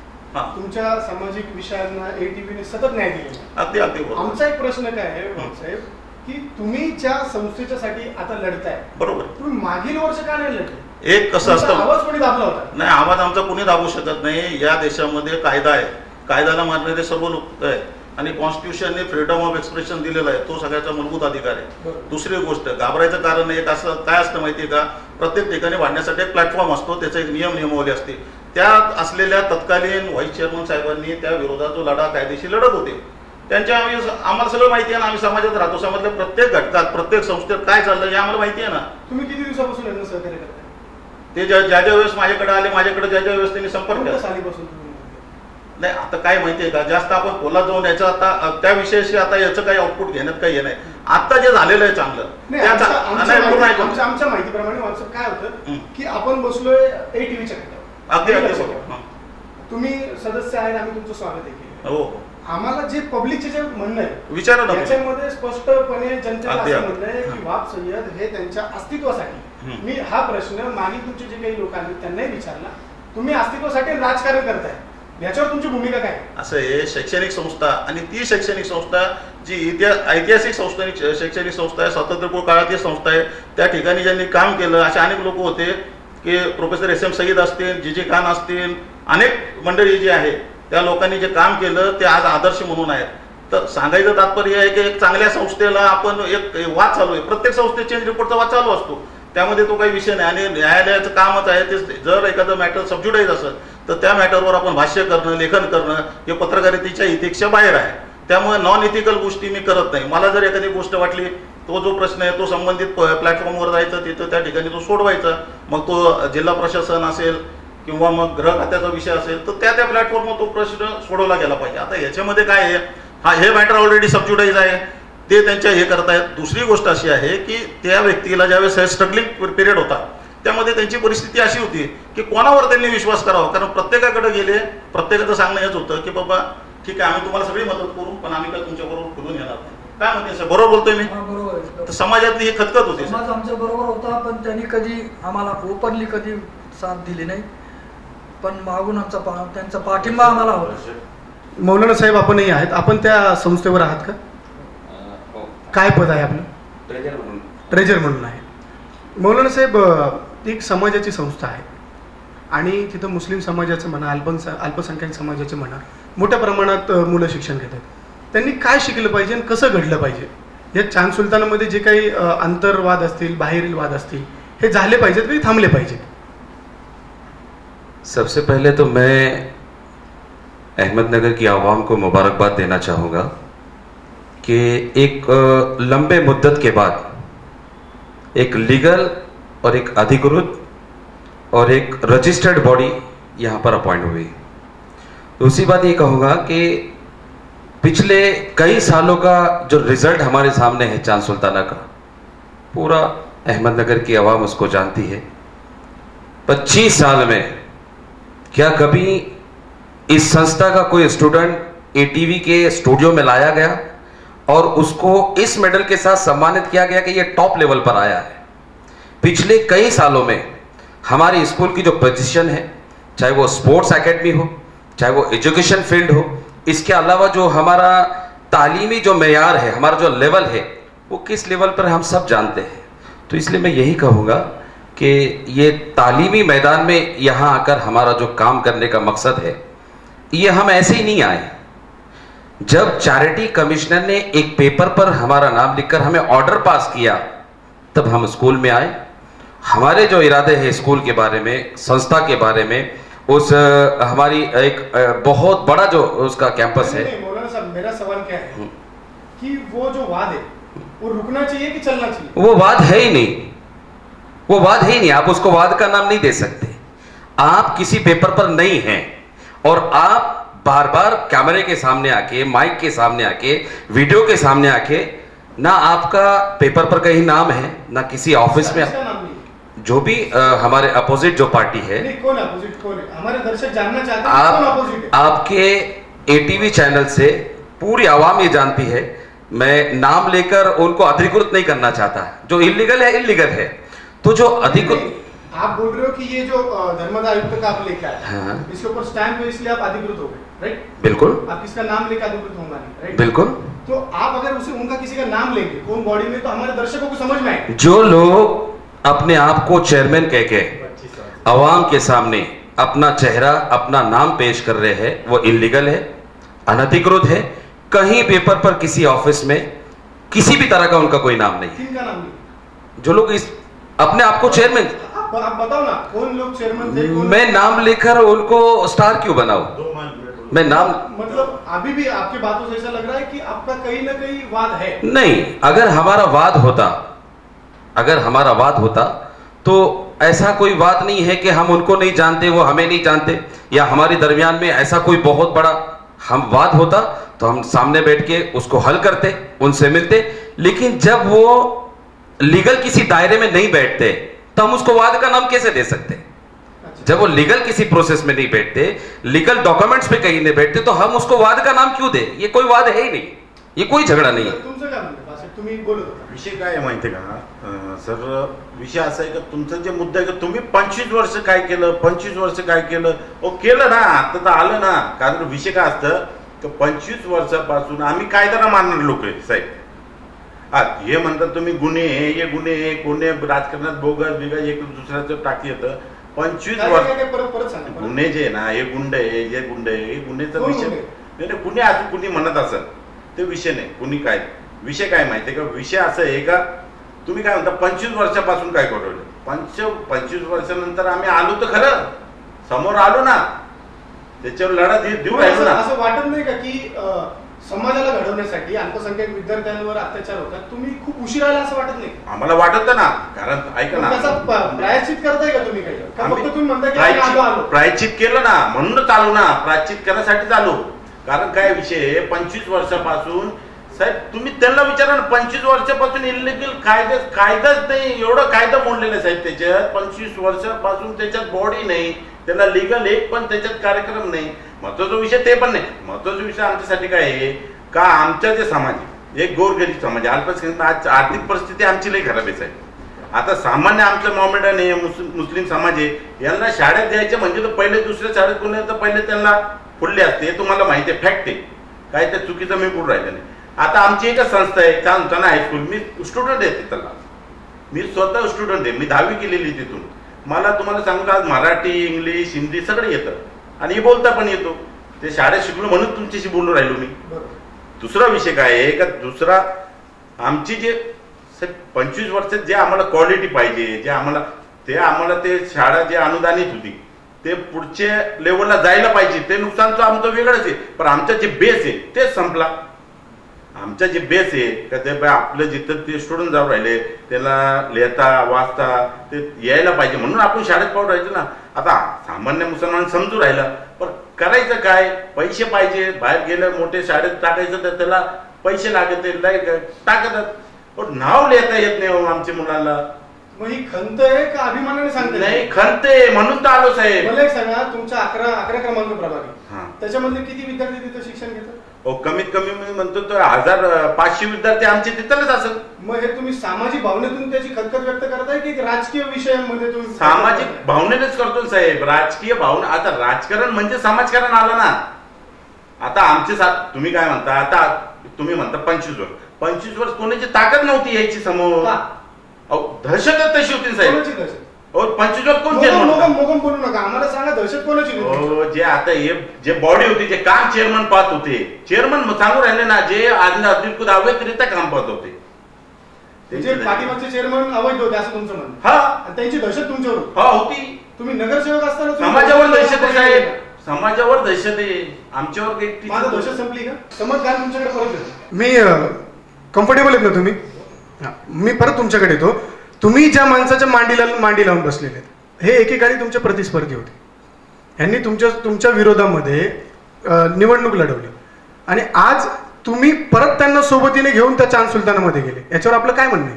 तुमच्या सामाजिक विषयांना ATVने सतत न्याय दिलेला. अगदी आमचा एक प्रश्न काय आहे साहेब, की तुम्ही ज्या संस्थेच्यासाठी आता लढताय, बरोबर, तुम्ही मागील वर्ष का नाही लढले? एक कसं असतं, आवाज कोणी दाबला होता? नाही, आवाज आमचा कोणी दाबू शकत नाही. या देशामध्ये कायदा आहे, कायद्याला मानणारे सर्व लोक आहेत. आणि कॉन्स्टिट्यूशनने फ्रीडम ऑफ एक्सप्रेशन दिलेला आहे, तो सगळ्याचा मूलभूत अधिकार आहे. दुसरी गोष्ट, घाबरायचं कारण एक असं काय असतं माहितीये का, प्रत्येक ठिकाणी वाढण्यासाठी एक प्लॅटफॉर्म असतो, त्याचा एक नियमावली असते. त्यात असलेल्या तत्कालीन व्हाईस चेअरमन साहेबांनी त्या विरोधात जो लढा कायदेशीर लढत होते, त्यांच्या आम्हाला सगळं माहिती आहे ना. आम्ही समाजात राहतो, समाजातल्या प्रत्येक घटकात प्रत्येक संस्थेत काय चाललं हे आम्हाला माहिती आहे ना. तुम्ही किती दिवसापासून यांना सहकार्य करताय? ते ज्या वेळेस माझ्याकडे आले, माझ्याकडे ज्या वेळेस त्यांनी संपर्क केला. सालीपासून तुम्ही? नाही, आता काय माहितीये का, जास्त आपण खोलात जाऊन याचं आता त्या विषयाशी आता याचं काही आउटपुट घेण्यात काही हे नाही. आता जे झालेलं आहे चांगलं आमच्या माहितीप्रमाणे व्हॉट्सअप काय होतं की आपण बसलोय ATVच्या अगदी तुम्ही सदस्य आहेत, आम्ही तुमचं स्वागत आहे. हो, आम्हाला जे पब्लिकचे जे म्हणणं आहे विचारा ना, त्याच्यामध्ये स्पष्टपणे जनतेला असं म्हणणं आहे की वाब सय्यद हे त्यांच्या अस्तित्वासाठी, मी हा प्रश्न मागे तुमचे जे काही लोक आले त्यांनाही विचारला, तुम्ही अस्तित्वासाठी राजकारण करताय, याच्यावर तुमची भूमिका काय? असं हे शैक्षणिक संस्था आणि ती शैक्षणिक संस्था जी ऐतिहासिक संस्था शैक्षणिक संस्था आहे, स्वातंत्र्यपूर्व काळातील संस्था आहे, त्या ठिकाणी ज्यांनी काम केलं असे अनेक लोक होते की प्रोफेसर SM सईद असतील, जी खान असतील, अनेक मंडळी जी आहे त्या लोकांनी जे काम केलं ते आज आदर्श म्हणून आहेत. तर सांगायचं तात्पर्य आहे की एक चांगल्या संस्थेला आपण एक वाद चालू आहे, प्रत्येक संस्थेत चेंज रिपोर्टचा वाद चालू असतो, त्यामध्ये तो काही विषय नाही. आणि न्यायालयाचं कामच आहे ते, जर एखादं मॅटर सबज्युडाईज असेल तर त्या मॅटरवर आपण भाष्य करणं, लेखन करणं हे पत्रकारितेच्या इथिक्सच्या बाहेर आहे. त्यामुळे नॉन इथिकल गोष्टी मी करत नाही. मला जर एखादी गोष्ट वाटली, तो जो प्रश्न आहे तो संबंधित प्लॅटफॉर्मवर जायचं, तिथं त्या ठिकाणी तो सोडवायचा. मग तो जिल्हा प्रशासन असेल किंवा मग गृह खात्याचा विषय असेल तर त्या प्लॅटफॉर्मवर तो प्रश्न सोडवला गेला पाहिजे. आता याच्यामध्ये काय आहे, हे मॅटर ऑलरेडी सबज्युडाईज आहे, ते त्यांच्या हे करतायत. दुसरी गोष्ट अशी आहे की त्या व्यक्तीला ज्यावेळेस स्ट्रगलिंग पिरियड होता त्यामध्ये त्यांची परिस्थिती अशी होती की कोणावर त्यांनी विश्वास करावा, कारण प्रत्येकाकडे गेले, प्रत्येकाचं सांगणं हेच होतं की बाबा ठीक आहे, आम्ही तुम्हाला सगळी मदत करू, पण आम्ही काय तुमच्याबरोबर खुलून येणार नाही. काय म्हणते, बरोबर बोलतोय मी? बरोबर. समाजातली ही खतखत होती. समाज आमच्या बरोबर होता, पण त्यांनी कधी आम्हाला ओपनली कधी साथ दिली नाही, पण मागून त्यांचा पाठिंबा आम्हाला होता. मौलाना साहेब आपणही आहेत, आपण त्या संस्थेवर आहात का? काय पद आहे आपलं? ट्रेजर म्हणून आहे. मौलाना साहेब, एक समाजाची संस्था आहे आणि तिथं मुस्लिम समाजाचं म्हणा, अल्पसंख्याक समाजाचे म्हणा, मोठ्या प्रमाणात मुलं शिक्षण घेतात. त्यांनी काय शिकलं पाहिजे आणि कसं घडलं पाहिजे? या चांद सुलतानामध्ये जे काही आंतरवाद असतील, बाहेरील वाद असतील, हे झाले पाहिजेत की थांबले पाहिजेत? सबसे पहले तो मैं अहमदनगर की आवाम को मुबारकबाद देना चाहूँगा कि एक लंबे मुद्दत के बाद एक लीगल और एक अधिकृत और एक रजिस्टर्ड बॉडी यहाँ पर अपॉइंट हुई. दूसरी बात ये कहूँगा कि पिछले कई सालों का जो रिजल्ट हमारे सामने है चांद सुल्ताना का, पूरा अहमदनगर की आवाम उसको जानती है. 25 साल में क्या कभी इस संस्था का कोई स्टूडेंट ATV के स्टूडियो में लाया गया और उसको इस मेडल के साथ सम्मानित किया गया कि ये टॉप लेवल पर आया है? पिछले कई सालों में हमारी स्कूल की जो पोजीशन है, चाहे वो स्पोर्ट्स एकेडमी हो, चाहे वो एजुकेशन फील्ड हो, इसके अलावा जो हमारा तालीमी जो मेयार है, हमारा जो लेवल है, वो किस लेवल पर हम सब जानते हैं. तो इसलिए मैं यही कहूँगा कि ये तालीमी मैदान में यहाँ आकर हमारा जो काम करने का मकसद है, ये हम ऐसे ही नहीं आए. जब चैरिटी कमिश्नर ने एक पेपर पर हमारा नाम लिखकर हमें ऑर्डर पास किया, तब हम स्कूल में आए. हमारे जो इरादे हैं स्कूल के बारे में, संस्था के बारे में, उस हमारी एक बहुत बड़ा जो उसका कैंपस है. मौलाना साहब, मेरा सवाल क्या है कि वो जो वाद है वो रुकना चाहिए कि चलना चाहिए? वो वाद है ही नहीं, वो वाद है ही नहीं. आप उसको वाद का नाम नहीं दे सकते. आप किसी पेपर पर नहीं हैं और आप बार बार कैमरे के सामने आके, माइक के सामने आके, वीडियो के सामने आके, ना आपका पेपर पर कहीं नाम है, ना किसी ऑफिस में, जो भी हमारे अपोजिट जो पार्टी है. नहीं, कौन अपोजिट कौन है? हमारे दर्शक जानना चाहते हैं कौन अपोजिट है? आपके ATV चैनल से पूरी आवाम ये जानती है. मैं नाम लेकर उनको अधिकृत नहीं करना चाहता. जो इलीगल है इलीगल है. तो जो अधिकृत, आप बोल रहे हो कि ये जो धर्मदा आयुक्त का आप लेके आए, हाँ, इसके ऊपर स्टैंप है, इसलिए आप अधिकृत हो गए, राइट? बिल्कुल. आप किसका नाम लेकर अधिकृत होगा नहीं, राइट? बिल्कुल. तो आप अगर उसे उनका किसी का नाम लेंगे कौन बॉडी में, तो हमारे दर्शकों को समझ में आए. जो लोग अपने आप को चेयरमैन कह के आवाम के सामने अपना चेहरा, अपना नाम पेश कर रहे हैं, वो इलीगल है, अनधिकृत है. कहीं पेपर पर किसी ऑफिस में किसी भी तरह का उनका कोई नाम नहीं है। किनका नाम नहीं? जो लोग इस अपने आप को चेयरमैन, आप बताओ ना कौन लोग चेयरमैन थे, कौन? मैं नाम लेकर उनको स्टार क्यों बनाऊं? मैं नाम, मतलब अभी भी आपकी बातों से ऐसा लग रहा है कि आपका कहीं ना कहीं वाद है। नहीं, अगर हमारा वाद होता तो ऐसा कोई बात नहीं है कि हम उनको नहीं जानते, वो हमें नहीं जानते, या हमारे दरमियान में ऐसा कोई बहुत बड़ा हम वाद होता तो हम सामने बैठ के उसको हल करते, उनसे मिलते। लेकिन जब वो लीगल किसी दायरे में नहीं बैठते तो हम उसको वाद का नाम कैसे दे सकते? जब वो लीगल किसी प्रोसेस में नहीं बैठते, लीगल डॉक्यूमेंट्स पे कहीं नहीं बैठते, तो हम उसको वाद का नाम क्यों दे? ये कोई वाद है ही नाही, ये कोई झगडा नाही आहे। तुमचं काय म्हणणं आहे? तुम्ही बोलत होता. विषय काय आहे माहिती आहे का सर, विषय असा आहे का तुमचा जे मुद्दा आहे का तुम्ही 25 वर्ष काय केलं, 25 वर्ष काय केलं, केलं ना, आता तर आलं ना. कारण विषय काय असतं की 25 वर्षापासून आम्ही कायदा मानणारे लोक आहे साहेब. हे म्हणतात तुम्ही गुन्हे, हे गुन्हे, कोणी राजकारणात बोगस बिगस एक दुसऱ्याचं टाकी येतं. 25 वर्ष गुन्हे जे ना, हे गुंड आहे, हे गुंड आहे, हे गुन्हेचा विषय नाही. कुणी असं कुणी म्हणत असत ते विषय नाही. कुणी काय विषय काय माहितीये का, विषय असं आहे का तुम्ही काय म्हणता 25 वर्षापासून काय करवलं, 25 वर्षानंतर आम्ही आलो तर खरं, समोर आलो ना, त्याच्यावर लढा देऊ राहिलो ना. असं वाटत नाही का की समाजाला घडवण्यासाठी अल्पसंख्याक विद्यार्थ्यांवर अत्याचार होतात, तुम्ही खूप उशीर आला असं वाटत नाही? आम्हाला वाटत ना, कारण ऐका ना, प्रायश्चित करताय का तुम्ही काही? फक्त तुम्ही म्हणता की आम्ही आलो. प्रायश्चित केलं ना, म्हणून चालू ना, प्रायश्चित करण्यासाठी चालू. कारण काय विषय 25 वर्षापासून साहेब तुम्ही त्यांना विचारा ना, 25 वर्षापासून इलिगल कायदाच नाही, एवढं कायदा मोडलेला साहेब त्याच्यात. 25 वर्षापासून त्याच्यात बॉडी नाही, त्याला लिगल एक पण त्याच्यात कार्यक्रम नाही. महत्वाचा विषय ते पण नाही. महत्वाचा विषय आमच्यासाठी काय आहे का, आमच्या जे समाज आहे, एक गोरगरीब समाज, अल्पसंख्याक आर्थिक परिस्थिती आमची लई खराब आहे साहेब. आता सामान्य आमचं मॉमेडन आहे, मुस्लिम समाज आहे, यांना शाळेत द्यायचं म्हणजे तर पहिले दुसऱ्या शाळेत कोणी तर पहिले त्यांना फुडले असते. हे तुम्हाला माहिती आहे, फॅक्ट आहे, काय त्या चुकीचं मी बोलून राहिलं नाही. आता आमची एकच संस्था आहे, चांदताना हायस्कूल, मी स्टुडंट आहे तिथला, मी स्वतः स्टुडंट आहे, मी 10वी केलेली तिथून. मला तुम्हाला सांगू का, मराठी, इंग्लिश, हिंदी सगळं येतं आणि हे बोलता पण येतो. ते शाळेत शिकलो म्हणून तुमच्याशी बोलून राहिलो मी. दुसरा विषय काय आहे का, दुसरा आमची जे 25 वर्षात जे आम्हाला क्वालिटी पाहिजे, जे आम्हाला ते शाळा जे अनुदानित होती ते पुढच्या लेवलला जायला पाहिजे, ते नुकसानचं आमचं वेगळंच आहे. पण आमचा जे बेस आहे तेच संपला. आमचा जे बेस आहे का ते आपलं जिथं ते स्टुडंट जाऊन राहिले त्याला लिहिता वाचता ते यायला पाहिजे, म्हणून आपण शाळेत पाहून राहायचं ना. आता सामान्य मुसलमान समजू राहिला, पण करायचं काय, पैसे पाहिजे. बाहेर गेलं मोठे शाळेत टाकायचं तर त्याला पैसे लागत टाकतात, पण नाव लिहिता येत नाही आमच्या मुलांना. मग ही खंत आहे का अभिमानाने सांगते? नाही, खंत आहे म्हणून तर आलो साहेब. मला एक सांगा, तुमच्या 11 क्रमांक प्रभागी त्याच्यामध्ये किती विद्यार्थी तिथं शिक्षण घेतात? कमीत कमी मी म्हणतो तर 1500 विद्यार्थी आमचे तिथंच असेल. मग हे तुम्ही सामाजिक भावनेतून त्याची खतखत व्यक्त करताय की राजकीय विषयामध्ये तुम्ही? सामाजिक भावनेनेच करतो साहेब, राजकीय भावना. आता राजकारण म्हणजे समाजकारण आलं ना. आता आमचे साथ तुम्ही काय म्हणता, आता तुम्ही म्हणता 25 वर्ष कोणाची ताकद नव्हती यायची समोर. दहशतच तशी होती साहेब. 25 वर्ष कोण मोगम बोलू नका, आम्हाला सांगा दहशत कोणाची? जे आता जे बॉडी होती, जे काम चेअरमन पाहत होते, चेअरमन सांगू राहिले ना, जे अवैधरित्या काम पाहत होते, पाठीमागचे चेअरमन अवैध होते असं तुमचं म्हणणं? हा, त्यांची दहशत तुमच्यावर होती. तुम्ही नगरसेवक असताना समाजावर दहशत आहे साहेब, समाजावर दहशत आहे, आमच्यावर काही. माझं दहशत संपली का? समजदार तुमच्याकडे परत मी कम्फर्टेबल आहेत ना तुम्ही? मी परत तुमच्याकडे येतो. तुम्ही ज्या माणसाच्या मांडी लावून बसलेले हे एकेकाळी तुमचे प्रतिस्पर्धी होते, यांनी तुमच्या विरोधामध्ये निवडणूक लढवली आणि आज तुम्ही परत त्यांना सोबतीने घेऊन त्या चांद सुलतानामध्ये गेले, याच्यावर आपलं काय म्हणणं आहे?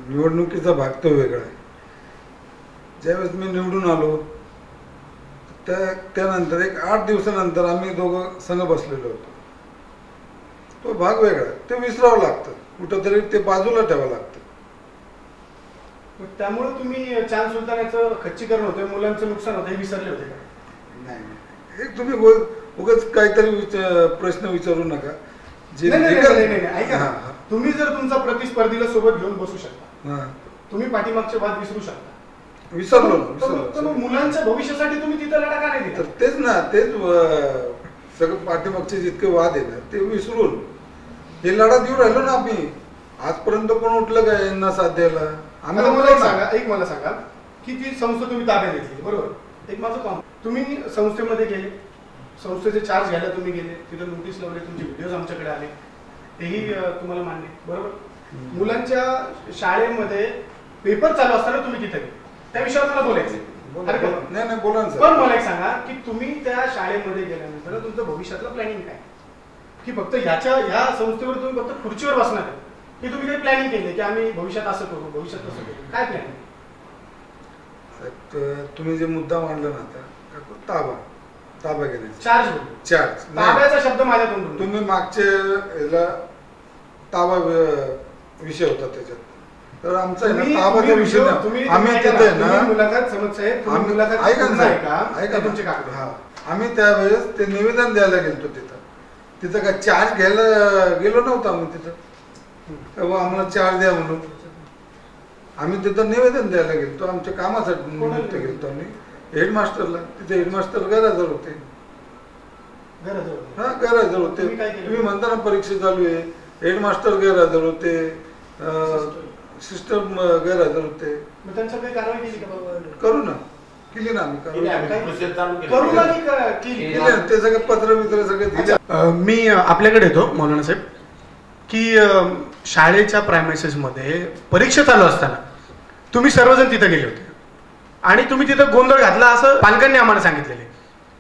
निवडणुकीचा भाग तो वेगळा आहे. ज्यावेळेस मी निवडून आलो त्यानंतर एक 8 दिवसानंतर आम्ही दोघं संघ बसलेलो होतो. तो भाग वेगळा, ते विसरावं लागतं, कुठंतरी ते बाजूला ठेवावं लागतं. त्यामुळे तुम्ही चांद सुलतानाचं खच्चीकरण होतं, मुलांचं नुकसान होतं हे विसरले होते का? नाही, हे तुम्ही उगाच काहीतरी प्रश्न विचारू नका. ऐका, तुम्ही जर तुमचा प्रतिस्पर्धीला सोबत घेऊन बसू शकता, तुम्ही पाठीमागचे वाद विसरू शकता. विसरलो मुलांच्या भविष्यासाठी तुम्ही तिथं लढा का नाही दिला? तेच ना, तेच सगळं पाठीमागचे जितके वाद आहे ना ते विसरून हे लढा देऊ राहिलो ना आम्ही. आजपर्यंत कोण उठलं काय यांना साथ द्यायला? आम्ही आता मला उठलो एक ना. सांगा, एक मला सांगा की ती संस्था तुम्ही ताब्यात घेतली, बरोबर? एक माझं काम, तुम्ही संस्थेमध्ये गेले, संस्थेचे चार्ज घ्यायला तुम्ही गेले, तिथं नोटीस लावले, तुमचे व्हिडिओज आमच्याकडे आले, तेही तुम्हाला मान्य, बरोबर? मुलांच्या शाळेमध्ये पेपर चालू असताना तुम्ही तिथे गेले, त्या विषयावर मला बोलायचं. नाही नाही बोला ना पण सर. मला एक सांगा की तुम्ही त्या शाळेमध्ये गेल्यानंतर तुमचं भविष्यातलं प्लॅनिंग काय? की फक्त ह्या संस्थेवर तुम्ही फक्त खुर्चीवर बसणार आहे, की तुम्ही काही प्लॅनिंग केली की आम्ही भविष्यात असं करू, भविष्यात तसं करू, काय प्लॅनिंग? तुम्ही जे मुद्दा मांडला ना आता, ताबा घेण्याचा चार्ज नाही. ताब्याचा शब्द माझ्या तोंडून तुम्ही मागच्या याला ताबा विषय होता त्याच्यात, तर आमचा आहे ना ताबाचा विषय ना. आम्ही तिथे ना मुलाखत समज साहेब, आम्ही मुलाखत ऐका ना ऐका तुमचे कागद. हा, आम्ही त्यावेळेस ते निवेदन द्यायला गेलो तिथं काय चार्ज घ्यायला गेलो नव्हतो आम्ही तिथं. तेव्हा आम्हाला चार्ज द्या म्हणून आम्ही तिथं निवेदन द्यायला गेलो, आमच्या कामासाठी निमित्त गेलो आम्ही हेडमास्टरला. तिथे हेडमास्टर गैरहजर होते. हा गैरहजर होते. तुम्ही म्हणता ना परीक्षा चालू आहे, हेडमास्टर गैरहजर होते, सिस्टर गैरहजर होते. मग त्यांच्यावर काही कारवाई केली का बाबा? करू ना, केली ना आम्ही करू ना केली? केली ना, ते सगळे पत्र बित्र सगळे दिले. मी आपल्याकडे येतो मौलाना साहेब की शाळेच्या प्रायमेसेस मध्ये परीक्षा चालू असताना तुम्ही सर्वजण तिथे गेले होते आणि तुम्ही तिथं गोंधळ घातला असं पालकांनी आम्हाला सांगितलेले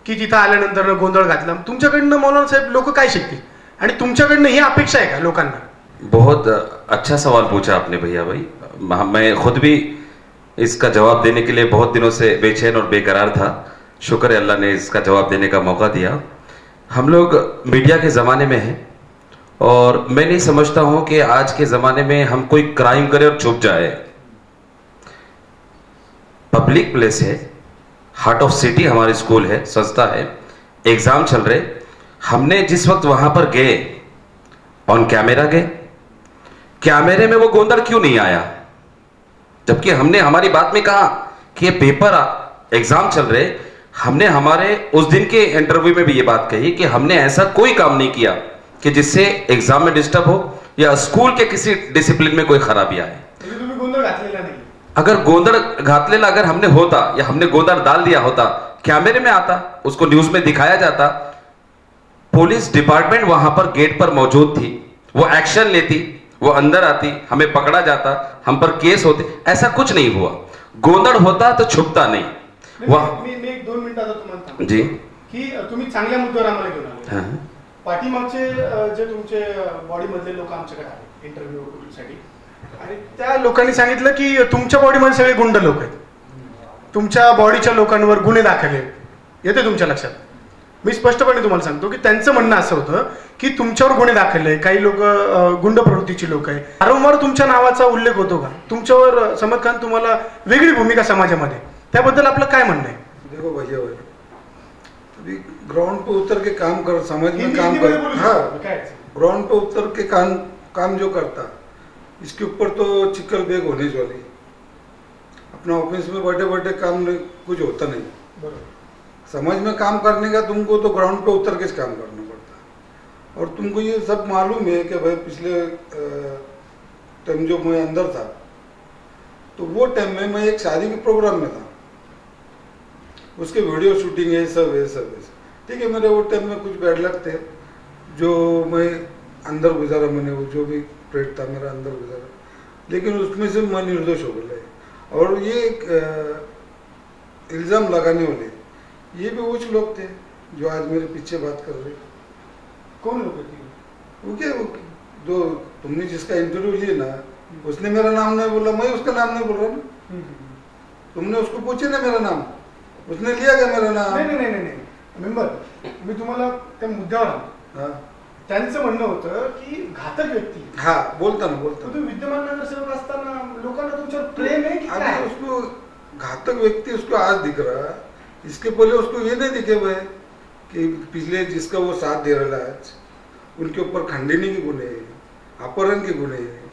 की तिथं आल्यानंतर गोंधळ घातला. तुमच्याकडनं मौलाना साहेब लोक काय शिकतील आणि तुमच्याकडनं ही अपेक्षा आहे का लोकांना? बहुत अच्छा सवाल पूछा आपने भैया भाई. मैं खुद भी इसका जवाब देने के लिए बहुत दिनों से बेचैन और बेकरार था. शुक्र है अल्लाह ने इसका जवाब देने का मौका दिया. हम लोग मीडिया के ज़माने में हैं और मैं नहीं समझता हूं कि आज के ज़माने में हम कोई क्राइम करे और चुप जाए. पब्लिक प्लेस है, हार्ट ऑफ सिटी हमारी स्कूल है, संस्था है, एग्जाम चल रहे, हमने जिस वक्त वहां पर गए ऑन कैमरा गए, कैमरे में वो गोंधळ क्यों नहीं आया? जबकि हमने हमारी बात में कहा कि ये पेपर एग्जाम चल रहे. हमने हमारे उस दिन के इंटरव्यू में भी ये बात कही कि हमने ऐसा कोई काम नहीं किया कि जिससे एग्जाम में डिस्टर्ब हो या स्कूल के किसी डिसिप्लिन में कोई खराबी आए. तुम्ही गोंधळ घातलेला नाही. अगर गोंधळ घातलेला अगर हमने होता या हमने गोंधळ डाल दिया होता, कैमरे में आता, उसको न्यूज में दिखाया जाता, पुलिस डिपार्टमेंट वहां पर गेट पर मौजूद थी, वो एक्शन लेती, वो अंदर आती, हमें पकड़ा जाता, हम पर केस होते. ऐसा कुछ नहीं हुआ. गोंधळ होता तो छुपता नहीं. मी 1-2 मिनिटाचा तुम्हाला सांगतो जी की तुम्ही चांगल्या मुद्द्यावर आम्हाला घेऊन आले. हाँ. पाठीमागचे जे तुमचे बॉडी मधले लोक आमच्याकडे आले इंटरव्ह्यू साठी आणि त्या लोकांनी सांगितलं की तुमच्या बॉडीमध्ये सगळे गुंड लोक आहेत, तुमच्या बॉडीच्या लोकांवर गुन्हे दाखल आहेत. येते तुमच्या लक्षात? मी स्पष्टपणे तुम्हाला सांगतो की त्यांचं म्हणणं असं होतं की तुमच्यावर गुन्हे दाखल आहे, काही लोक गुंड प्रवृत्तीची लोक आहे. वारंवार तुमच्या नावाचा उल्लेख होतो का? तुमच्यावर समद खान तुम्हाला वेगळी भूमिका समाजामध्ये, त्याबद्दल आपलं काय म्हणणं आहे? देखो भैया भाई, अभी ग्राउंड पे उतर के काम कर, समझ में काम हिंदी कर. में हाँ, काय? ग्राउंड पे उतर के काम जो करता, इसके ऊपर तो चिकल बैग होने वाली. अपना ऑफिस में बैठे बैठे काम नहीं, कुछ होता नहीं. बरोबर. समझ में काम करने का तुमको तो ग्राउंड पे उतर के काम करना पड़ता है. और तुमको ये सब मालूम है कि भाई पिछले टाइम जो मैं अंदर था, तो वो टाइम में मैं एक शादी के प्रोग्राम में था, उसके वीडियो शूटिंग है सब है सब है. ठीक है, मेरे वो टाइम में कुछ बैड लक थे जो मैं अंदर गुजारा, मैंने वो जो भी प्रेट था मेरा अंदर गुजारा, लेकिन उसमें से मैं निर्दोष हो गया. और ये इल्ज़ाम लगाने वाले ये भी कुछ लोग थे जो आज मेरे पीछे बात कर रहे. कोण लोक थे? वो क्या, वो जो तुमने जिसका इंटरव्यू लिया ना, उसने मेरा नाम नहीं बोला, मैं उसका नाम नहीं बोल रहा ना. तुमने उसको पूछे ना मेरा नाम, उसने लिया क्या मेरा नाम? नाही नाही नाही नाही मेंबर, मी तुम्हाला त्या मुद्द्यावर आलो. हाँ त्यांचं म्हणणं होतं की घातक व्यक्ती. हाँ, बोलता ना बोलता ना. तुम्ही विद्यमान नगरसेवक असताना लोकांना तुमच्यावर प्रेम आहे की अभी काय? उसको घातक व्यक्ति उसको आज दिख रहा, इसके पहले उसको ये नहीं दिखे हुए कि पिछले जिसका वो साथ दे रहा है आज, उनके ऊपर खंडनी के गुने हैं, अपहरण के गुने हैं,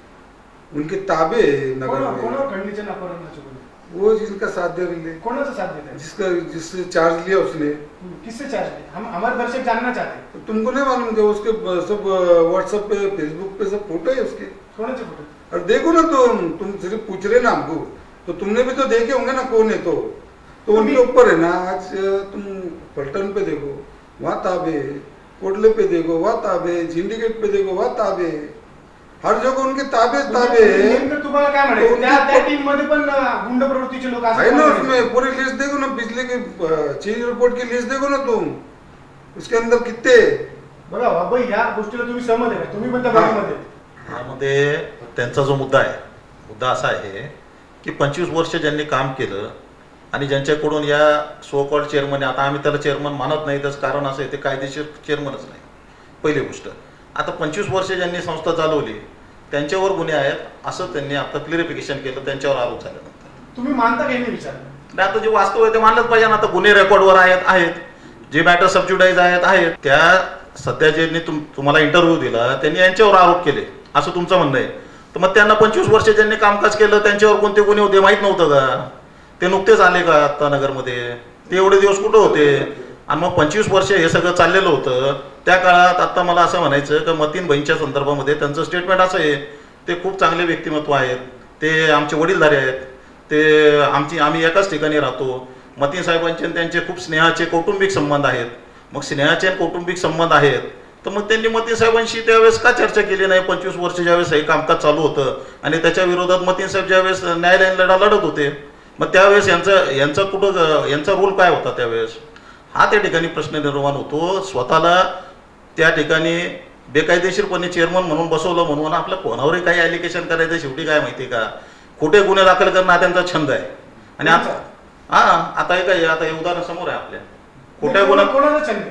उनके ताबे हैं नगर में. कोणावर खंडणीचे अपहरणाचे गुन्हे? वो जिनका साथ दे रही है, कौन सा साथ देता है? जिससे चार्ज लिया उसने। किससे चार्ज लिया? हम हमारे दर्शक जानना चाहते हैं। तो तुमको नहीं मालूम क्या? उसके सब व्हाट्सएप पे फेसबुक पे सब फोटो है उसके। कौन से फोटो? और देखो ना, तुम सिर्फ पूछ रहे ना हमको, तो तुमने भी तो देखे होंगे ना कौन है। तो उनके ऊपर है ना। आज तुम पलटन पे देखो वहाँ ताबे, कोटले पे देखो वहाँ ताबे, सिंडिकेट पे देखो वहाँ ताबे, हर जगह उनके ताबे तुम्हाला काय म्हणायचं? त्या टीम मध्ये पण गुंड प्रवृत्तीचे लोक है ना। उसमें पूरी लिस्ट देखो ना, पिछले के चेंज रिपोर्ट की लिस्ट देखो ना तुम, उसके अंदर कितने। बघा बाबा, या गोष्टीला तुम्ही सहमत आहे? तुम्ही पण त्या बाबतीमध्ये? यामध्ये त्यांचा जो मुद्दा आहे, मुद्दा असा आहे की 25 वर्ष ज्यांनी काम केलं आणि ज्यांच्याकडून या सो कॉल्ड चेअरमन, आता आम्ही त्याला चेअरमन मानत नाही, त्याचं कारण असं आहे ते कायदेशीर चेअरमनच नाही पहिली गोष्ट. आता 25 वर्ष ज्यांनी संस्था चालवली त्यांच्यावर गुन्हे आहेत असं त्यांनी आता क्लिअरिफिकेशन केलं त्यांच्यावर आरोप झाल्यानंतर. तुम्ही मानता काही नाही विचार? नाही, आता जे वास्तव आहे ते मानलंच पाहिजे ना. आता गुन्हे रेकॉर्डवर आहेत, जे मॅटर सबज्युडाइज आहेत, त्या सध्या ज्यांनी तुम्हाला इंटरव्ह्यू दिला त्यांनी यांच्यावर आरोप केले असं तुमचं म्हणणं आहे. तर मग त्यांना 25 वर्ष ज्यांनी कामकाज केलं त्यांच्यावर कोणते गुन्हे होते माहीत नव्हतं का? ते नुकतेच आले का आता नगरमध्ये? ते एवढे दिवस कुठं होते? आणि मग 25 वर्ष हे सगळं चाललेलं होतं त्या काळात. आता मला असं म्हणायचं की मतीन बहीणच्या संदर्भामध्ये त्यांचं स्टेटमेंट असं आहे, ते खूप चांगले व्यक्तिमत्व आहेत, ते आमचे वडीलधारे आहेत, ते आम्ही एकाच ठिकाणी राहतो. मतीन साहेबांचे त्यांचे खूप स्नेहाचे कौटुंबिक संबंध आहेत. मग स्नेहाचे कौटुंबिक संबंध आहेत तर मग त्यांनी मतीन साहेबांशी त्यावेळेस का चर्चा केली नाही? 25 वर्ष ज्यावेळेस हे कामकाज चालू होतं आणि त्याच्या विरोधात मतीन साहेब ज्यावेळेस न्यायालयीन लढा लढत होते, मग त्यावेळेस यांचा रोल काय होता त्यावेळेस? हा त्या ठिकाणी प्रश्न निर्माण होतो. स्वतःला त्या ठिकाणी बेकायदेशीरपणे चेअरमन म्हणून बसवलं म्हणून आपलं कोणावरही काही ॲलिगेशन करायचं. शेवटी काय माहिती आहे का, खोटे गुन्हे दाखल करणं हा त्यांचा छंद आहे. आणि आता हे काय, आता हे उदाहरण समोर आहे आपल्या. खोट्या गुन्हा कोणाचा छंद?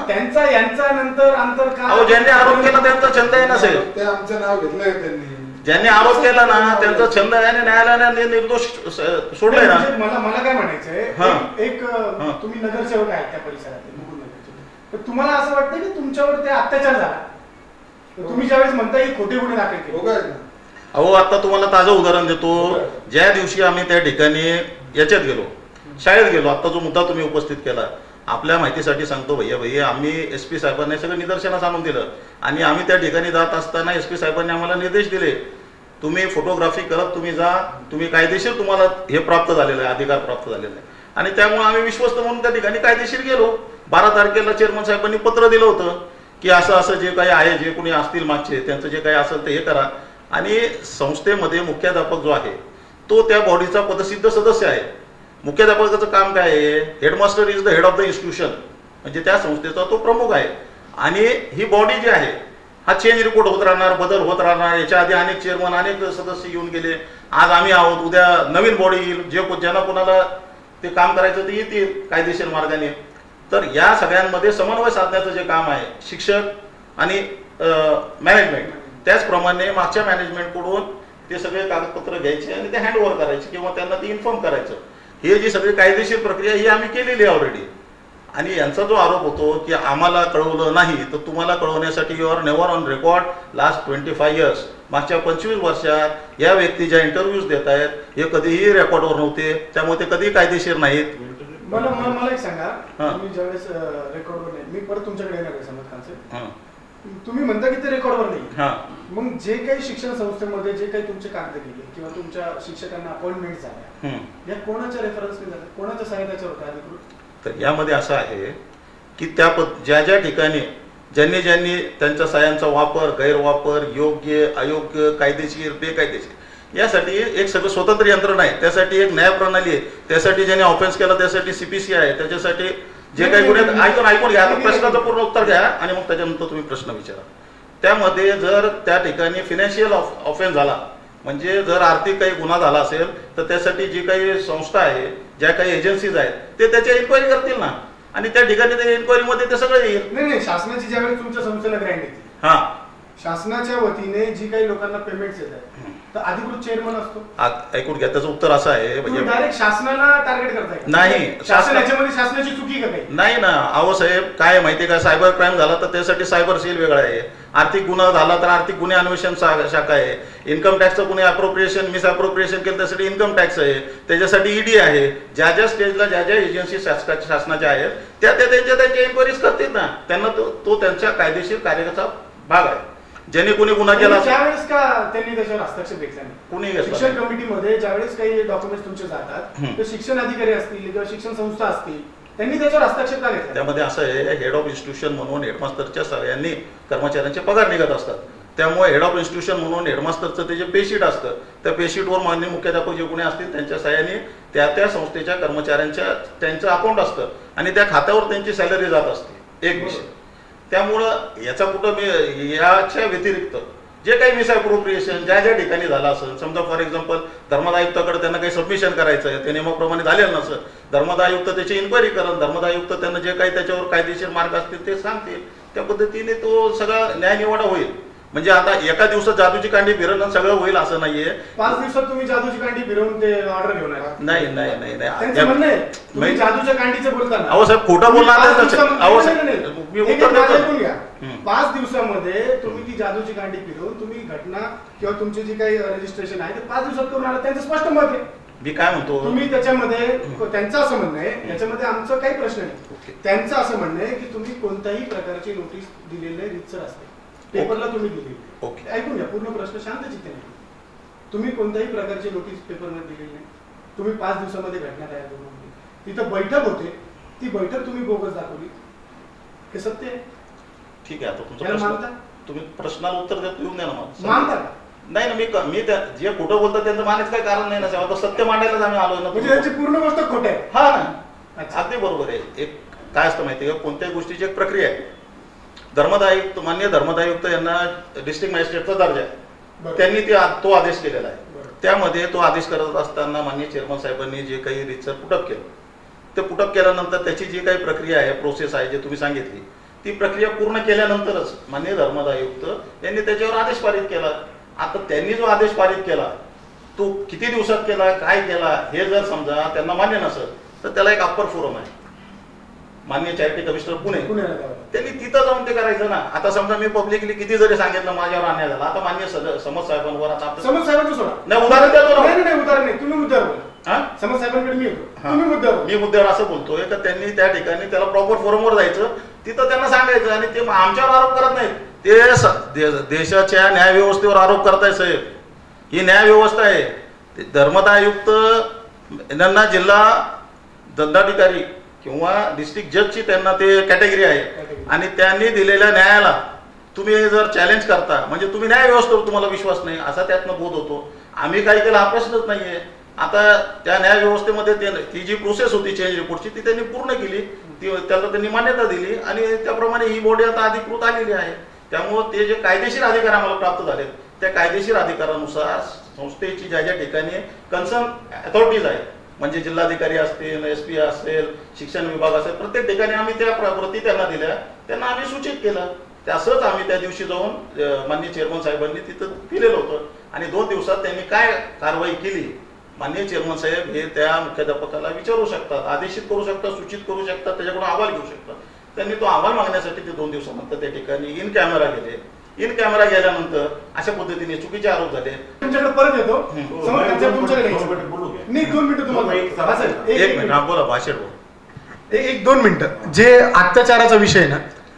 त्यांचा यांचा नंतर अंतर का? ज्यांनी आरोप केला त्यांचा छंद आहे नसेल. ते आमचं नाव घेतलंय त्यांनी. ज्यांनी आरोप केला ना त्यांचा छंद आहे आणि न्यायालयाने निर्दोष सोडलंय ना. मला काय म्हणायचंय, एक तुम्ही नगरसेवक आहेत त्या परिसरातले, मुकुंद नगरचे, तर तुम्हाला असं वाटतं की तुमच्यावर ते अत्याचार झाला? तुम्ही ज्यावेळेस म्हणता की खोटे गुन्हे दाखल केले. अहो, आता तुम्हाला ताजं उदाहरण देतो. ज्या दिवशी आम्ही त्या ठिकाणी याच्यात गेलो, शाळेत गेलो, आता जो मुद्दा तुम्ही उपस्थित केला, आपल्या माहितीसाठी सांगतो भैया, आम्ही SP साहेबांनी सगळं निदर्शनास आणून दिलं आणि आम्ही त्या ठिकाणी जात असताना SP साहेबांनी आम्हाला निर्देश दिले, तुम्ही फोटोग्राफी करत तुम्ही जा, तुम्ही कायदेशीर तुम्हाला हे प्राप्त झालेलं आहे, अधिकार प्राप्त झालेला आहे. आणि त्यामुळे आम्ही विश्वस्त म्हणून त्या ठिकाणी कायदेशीर गेलो. 12 तारखेला चेअरमन साहेबांनी पत्र दिलं होतं की असं जे काही आहे, जे कोणी असतील मागचे त्यांचं जे काही असेल ते हे करा. आणि संस्थेमध्ये मुख्याध्यापक जो आहे तो त्या बॉडीचा पदसिद्ध सदस्य आहे. मुख्याध्यापकाचं काम काय आहे? Headmaster is the head of the institution, म्हणजे त्या संस्थेचा तो प्रमुख आहे. आणि ही बॉडी जी आहे हा चेंज रिपोर्ट होत राहणार, बदल होत राहणार. याच्या आधी अनेक चेअरमन अनेक सदस्य येऊन गेले, आज आम्ही आहोत, उद्या नवीन बॉडी येईल, ज्यांना कोणाला ते काम करायचं ते येतील कायदेशीर मार्गाने. तर या सगळ्यांमध्ये समन्वय साधण्याचं जे काम आहे शिक्षक आणि मॅनेजमेंट, त्याचप्रमाणे मागच्या मॅनेजमेंटकडून ते सगळे कागदपत्र घ्यायचे आणि ते हँडओव्हर करायचे किंवा त्यांना ते इन्फॉर्म करायचं. हे जी सगळी कायदेशीर प्रक्रिया ही आम्ही केलेली आहे ऑलरेडी. आणि यांचा जो आरोप होतो की आम्हाला कळवलं नाही, तर तुम्हाला कळवण्यासाठी your never on record last 25 years, मागच्या 25 वर्षात या व्यक्ती ज्या इंटरव्ह्यूज देत आहेत हे कधीही रेकॉर्डवर नव्हते, त्यामुळे ते कधीही कायदेशीर नाहीत. मला एक सांगा, तुम्ही ज्यावेळेस रेकॉर्डवर नाही, मी परत तुमच्याकडे येणार आहे समज खानचे, तुम्ही म्हणता की ते रेकॉर्डवर नाही, मग जे काही शिक्षण संस्थेमध्ये जे काही तुमचे कागद गेले किंवा तुमच्या शिक्षकांना अपॉइंटमेंट झाल्या, या कोणाच्या रेफरन्सने झाल्या, कोणाच्या सहाय्याच्या होत्या अधिकृत? तर यामध्ये असं आहे की ज्या ठिकाणी ज्यांनी त्यांच्या सहाय्यांचा वापर, गैरवापर, योग्य अयोग्य, कायदेशीर बेकायदेशीर, यासाठी एक सगळं स्वतंत्र यंत्रणा आहे, त्यासाठी एक न्याय प्रणाली आहे, त्यासाठी ज्यांनी ऑफेन्स केला त्यासाठी CPC आहे, त्याच्यासाठी जे काही गुन्हे ऐकून घ्या, प्रश्नाचं पूर्ण उत्तर घ्या आणि मग त्याच्यानंतर तुम्ही प्रश्न विचारा. त्यामध्ये जर त्या ठिकाणी फिनान्शियल ऑफेन्स झाला, म्हणजे जर आर्थिक काही गुन्हा झाला असेल तर त्यासाठी जी काही संस्था आहे, ज्या काही एजन्सीज आहेत ते त्याची इन्क्वायरी करतील ना, आणि त्या ठिकाणी त्या इन्क्वायरीमध्ये ते सगळं येईल. नाही, शासनाची ज्यावेळेस तुमच्या संस्थेला ग्रँट येते, शासनाच्या वतीने जी काही लोकांना पेमेंट येतात तर अधिकृत चेअरमन असतो. ऐकून घ्या, त्याचं उत्तर असं आहे डायरेक्ट शासनाला टार्गेट करताय? नाही, शासनाची चुकी का काही नाही ना. अहो साहेब, काय माहिती का, सायबर क्राईम झाला तर त्यासाठी सायबर सेल वेगळा आहे, आर्थिक गुन्हा झाला तर आर्थिक गुन्हे अन्वेषण शाखा आहे, इन्कम टॅक्सचं कुणी अप्रोप्रिएशन मिस अप्रोप्रिएशन केलं त्यासाठी इन्कम टॅक्स आहे, त्याच्यासाठी ईडी आहे. ज्या ज्या स्टेजला ज्या ज्या एजन्सी शासनाच्या आहेत त्या त्यांच्या इन्क्वायरीज करतील ना, त्यांना तो त्यांच्या कायदेशीर कार्याचा भाग आहे. ज्यांनी कुणी गुन्हा केला त्यावेळेस का त्यांनी त्याच्यावर हस्तक्षेप घेतला नाही? कुणी शिक्षण कमिटीमध्ये ज्यावेळेस काही डॉक्युमेंट तुमचे जातात तर शिक्षण अधिकारी असतील किंवा शिक्षण संस्था असतील त्यांनी त्याच्यावर हस्तक्षेप का घेतला? त्यामध्ये असं आहे, हेड ऑफ इन्स्टिट्यूशन म्हणून हेडमास्टरच्या सगळ्यांनी कर्मचाऱ्यांचे पगार निघत असतात. त्यामुळे हेड ऑफ इन्स्टिट्यूशन म्हणून हेडमास्टरचं ते जे पेशीट असतं त्या पेशीटवर माननीय मुख्याध्यापक जे कोणी असतील त्यांच्या सहाय्याने त्या संस्थेच्या कर्मचाऱ्यांच्या त्यांचं अकाउंट असतं आणि त्या खात्यावर त्यांची सॅलरी जात असते एक विषय. त्यामुळं याचा कुठं मी याच्या व्यतिरिक्त जे काही मिस अप्रोप्रिएशन ज्या ज्या ठिकाणी झालं असेल, समजा फॉर एक्झाम्पल धर्मादायुक्ताकडे त्यांना काही सबमिशन करायचं आहे, ते नियमाप्रमाणे झालेलं नसेल, धर्मादायुक्त त्याची इन्क्वायरी करत, धर्मादायुक्त त्यांना जे काही त्याच्यावर कायदेशीर मार्ग असतील ते सांगतील, त्या पद्धतीने तो सगळा न्यायनिवाडा होईल. म्हणजे आता एका दिवसात जादूची कांडी फिरवणं सगळं होईल असं नाहीये. 5 दिवसात तुम्ही जादूची कांडी फिरवून ते ऑर्डर घेऊन नाही जादूच्या कांडीचं बोलताना अहो साहेब खोटं बोलणार नाही. 5 दिवसामध्ये तुम्ही ती जादूची कांडी फिरवून तुम्ही घटना किंवा तुमची जी काही रजिस्ट्रेशन आहे ते 5 दिवसात करून आला, त्यांचं स्पष्ट मत आहे. मी काय म्हणतो तुम्ही त्याच्यामध्ये त्यांचं असं म्हणणं आहे, याच्यामध्ये आमचं काही प्रश्न नाही. त्यांचं असं म्हणणं आहे की तुम्ही कोणत्याही प्रकारची नोटीस दिलेली नाही, रीतसर असते पेपरला तुम्ही दिली. ऐकून घ्या पूर्ण प्रश्न शांत चित्ते नाही. तुम्ही कोणत्याही प्रकारची नोटीस पेपरमध्ये दिलेली नाही. तुम्ही 5 दिवसामध्ये घटना तयार करून आणली. तिथं बैठक होते, ती बैठक तुम्ही बोगस दाखवली, हे सत्य आहे. ठीक आहे, आता तुमचा प्रश्न तुम्ही प्रश्नाला उत्तर देऊन द्या ना. मानता नाही ना, मी जे खोटं बोलतात त्यांचं मानायचं काही कारण नाही ना साहेब. आता सत्य मांडायलाच आम्ही आलोय ना. म्हणजे त्यांची पूर्ण गोष्ट खोट आहे. हा ना, अगदी बरोबर आहे. एक काय असतं माहिती आहे का, कोणत्याही गोष्टीची एक प्रक्रिया आहे. धर्मदायुक्त मान्य धर्मदायुक्त यांना डिस्ट्रिक्ट मॅजिस्ट्रेटचा दर्जा आहे, त्यांनी तो आदेश केलेला आहे. त्यामध्ये तो आदेश करत असताना माननीय चेअरमन साहेबांनी जे काही रीतसर पुटअप केलं, ते पुटअप केल्यानंतर त्याची जी काही प्रक्रिया आहे, प्रोसेस आहे, जे तुम्ही सांगितली ती प्रक्रिया पूर्ण केल्यानंतरच माननीय धर्मदायुक्त यांनी त्याच्यावर आदेश पारित केला. आता त्यांनी जो आदेश पारित केला तो किती दिवसात केला, काय केला, हे जर समजा त्यांना मान्य नसेल तर त्याला एक अप्पर फोरम आहे, माननीय चॅरिटी कमिशनर पुणे, त्यांनी तिथं जाऊन ते करायचं ना. आता समजा मी पब्लिकली किती जरी सांगितलं माझ्यावर अन्याय झाला, आता माननीय समज साहेबांवर आता समज साहेबांचं सोडा, नाही उदाहरण देतो. नाही उदाहरण नाही, तुम्ही मुद्द्यावर बोला. समज साहेबांकडे मी येतो, तुम्ही मुद्द्यावर. मी मुद्द्यावर असं बोलतोय का त्यांनी त्या ठिकाणी त्याला प्रॉपर फोरमवर जायचं, तिथं त्यांना सांगायचं. आणि ते आमच्यावर आरोप करत नाहीत, ते देशाच्या न्यायव्यवस्थेवर आरोप करताय साहेब. ही न्यायव्यवस्था आहे. धर्मदायुक्त यांना जिल्हा दंडाधिकारी किंवा डिस्ट्रिक्ट जजची त्यांना ते कॅटेगरी आहे आणि त्यांनी दिलेल्या न्यायाला तुम्ही जर चॅलेंज करता म्हणजे तुम्ही न्यायव्यवस्थेवर तुम्हाला विश्वास नाही असा त्यातनं बोध होतो. आम्ही काय केलं हा प्रश्नच नाहीये. आता त्या न्यायव्यवस्थेमध्ये ती जी प्रोसेस होती चेंज रिपोर्टची ती त्यांनी पूर्ण केली, त्याला त्यांनी मान्यता दिली आणि त्याप्रमाणे ही बॉडी आता अधिकृत आलेली आहे. त्यामुळे ते जे कायदेशीर अधिकार आम्हाला प्राप्त झाले त्या कायदेशीर अधिकारानुसार संस्थेची ज्या ज्या ठिकाणी कन्सर्न अथॉरिटीज आहेत म्हणजे जिल्हाधिकारी असतील, SP असेल, शिक्षण विभाग असेल, प्रत्येक ठिकाणी आम्ही त्या प्रती त्यांना दिल्या, त्यांना आम्ही सूचित केलं. त्यासच आम्ही त्या दिवशी जाऊन माननीय चेअरमन साहेबांनी तिथं दिलेलं होतं आणि 2 दिवसात त्यांनी काय कारवाई केली माननीय चेअरमन साहेब हे त्या मुख्याध्यापकाला विचारू शकतात, आदेशित करू शकतात, सूचित करू शकतात, त्याच्याकडून अहवाल घेऊ शकतात. त्यांनी तो अहवाल मागण्यासाठी ते 2 दिवसानंतर त्या ठिकाणी इन कॅमेरा गेले. इन कॅमेरा गेल्यानंतर अशा पद्धतीने चुकीचे आरोप झाले. तुमच्याकडे परत येतो. नाही 2 मिनिटं तुम्हाला. एक मिनिट बोला, भाषण बोला. 1-2 मिनिटं. जे अत्याचाराचा विषय ना,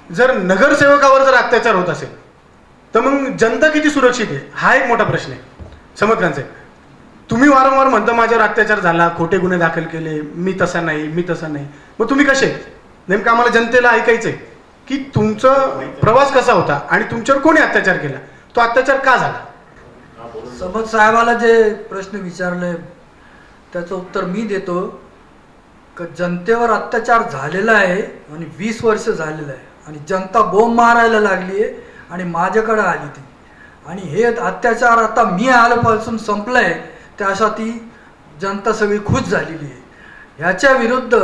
जर नगरसेवकावर जर अत्याचार होत असेल तर मग जनता किती सुरक्षित आहे हा एक मोठा प्रश्न आहे. समर्थकांचे तुम्ही वारंवार म्हणता माझ्यावर अत्याचार झाला, खोटे गुन्हे दाखल केले, मी तसा नाही. मग तुम्ही कसे? नेमकं आम्हाला जनतेला ऐकायचंय की तुमचा प्रवास कसा होता आणि तुमच्यावर कोणी अत्याचार केला, तो अत्याचार का झाला? समज साहेबाला जे प्रश्न विचारले त्याचं उत्तर मी देतो की जनतेवर अत्याचार झालेला आहे आणि 20 वर्ष झालेलं आहे आणि जनता बोंब मारायला लागली आहे आणि माझ्याकडे आली ती आणि हे अत्याचार आता मी आल्यापासून संपलंय त्यासाठी जनता सगळी खुश झालेली आहे. ह्याच्या विरुद्ध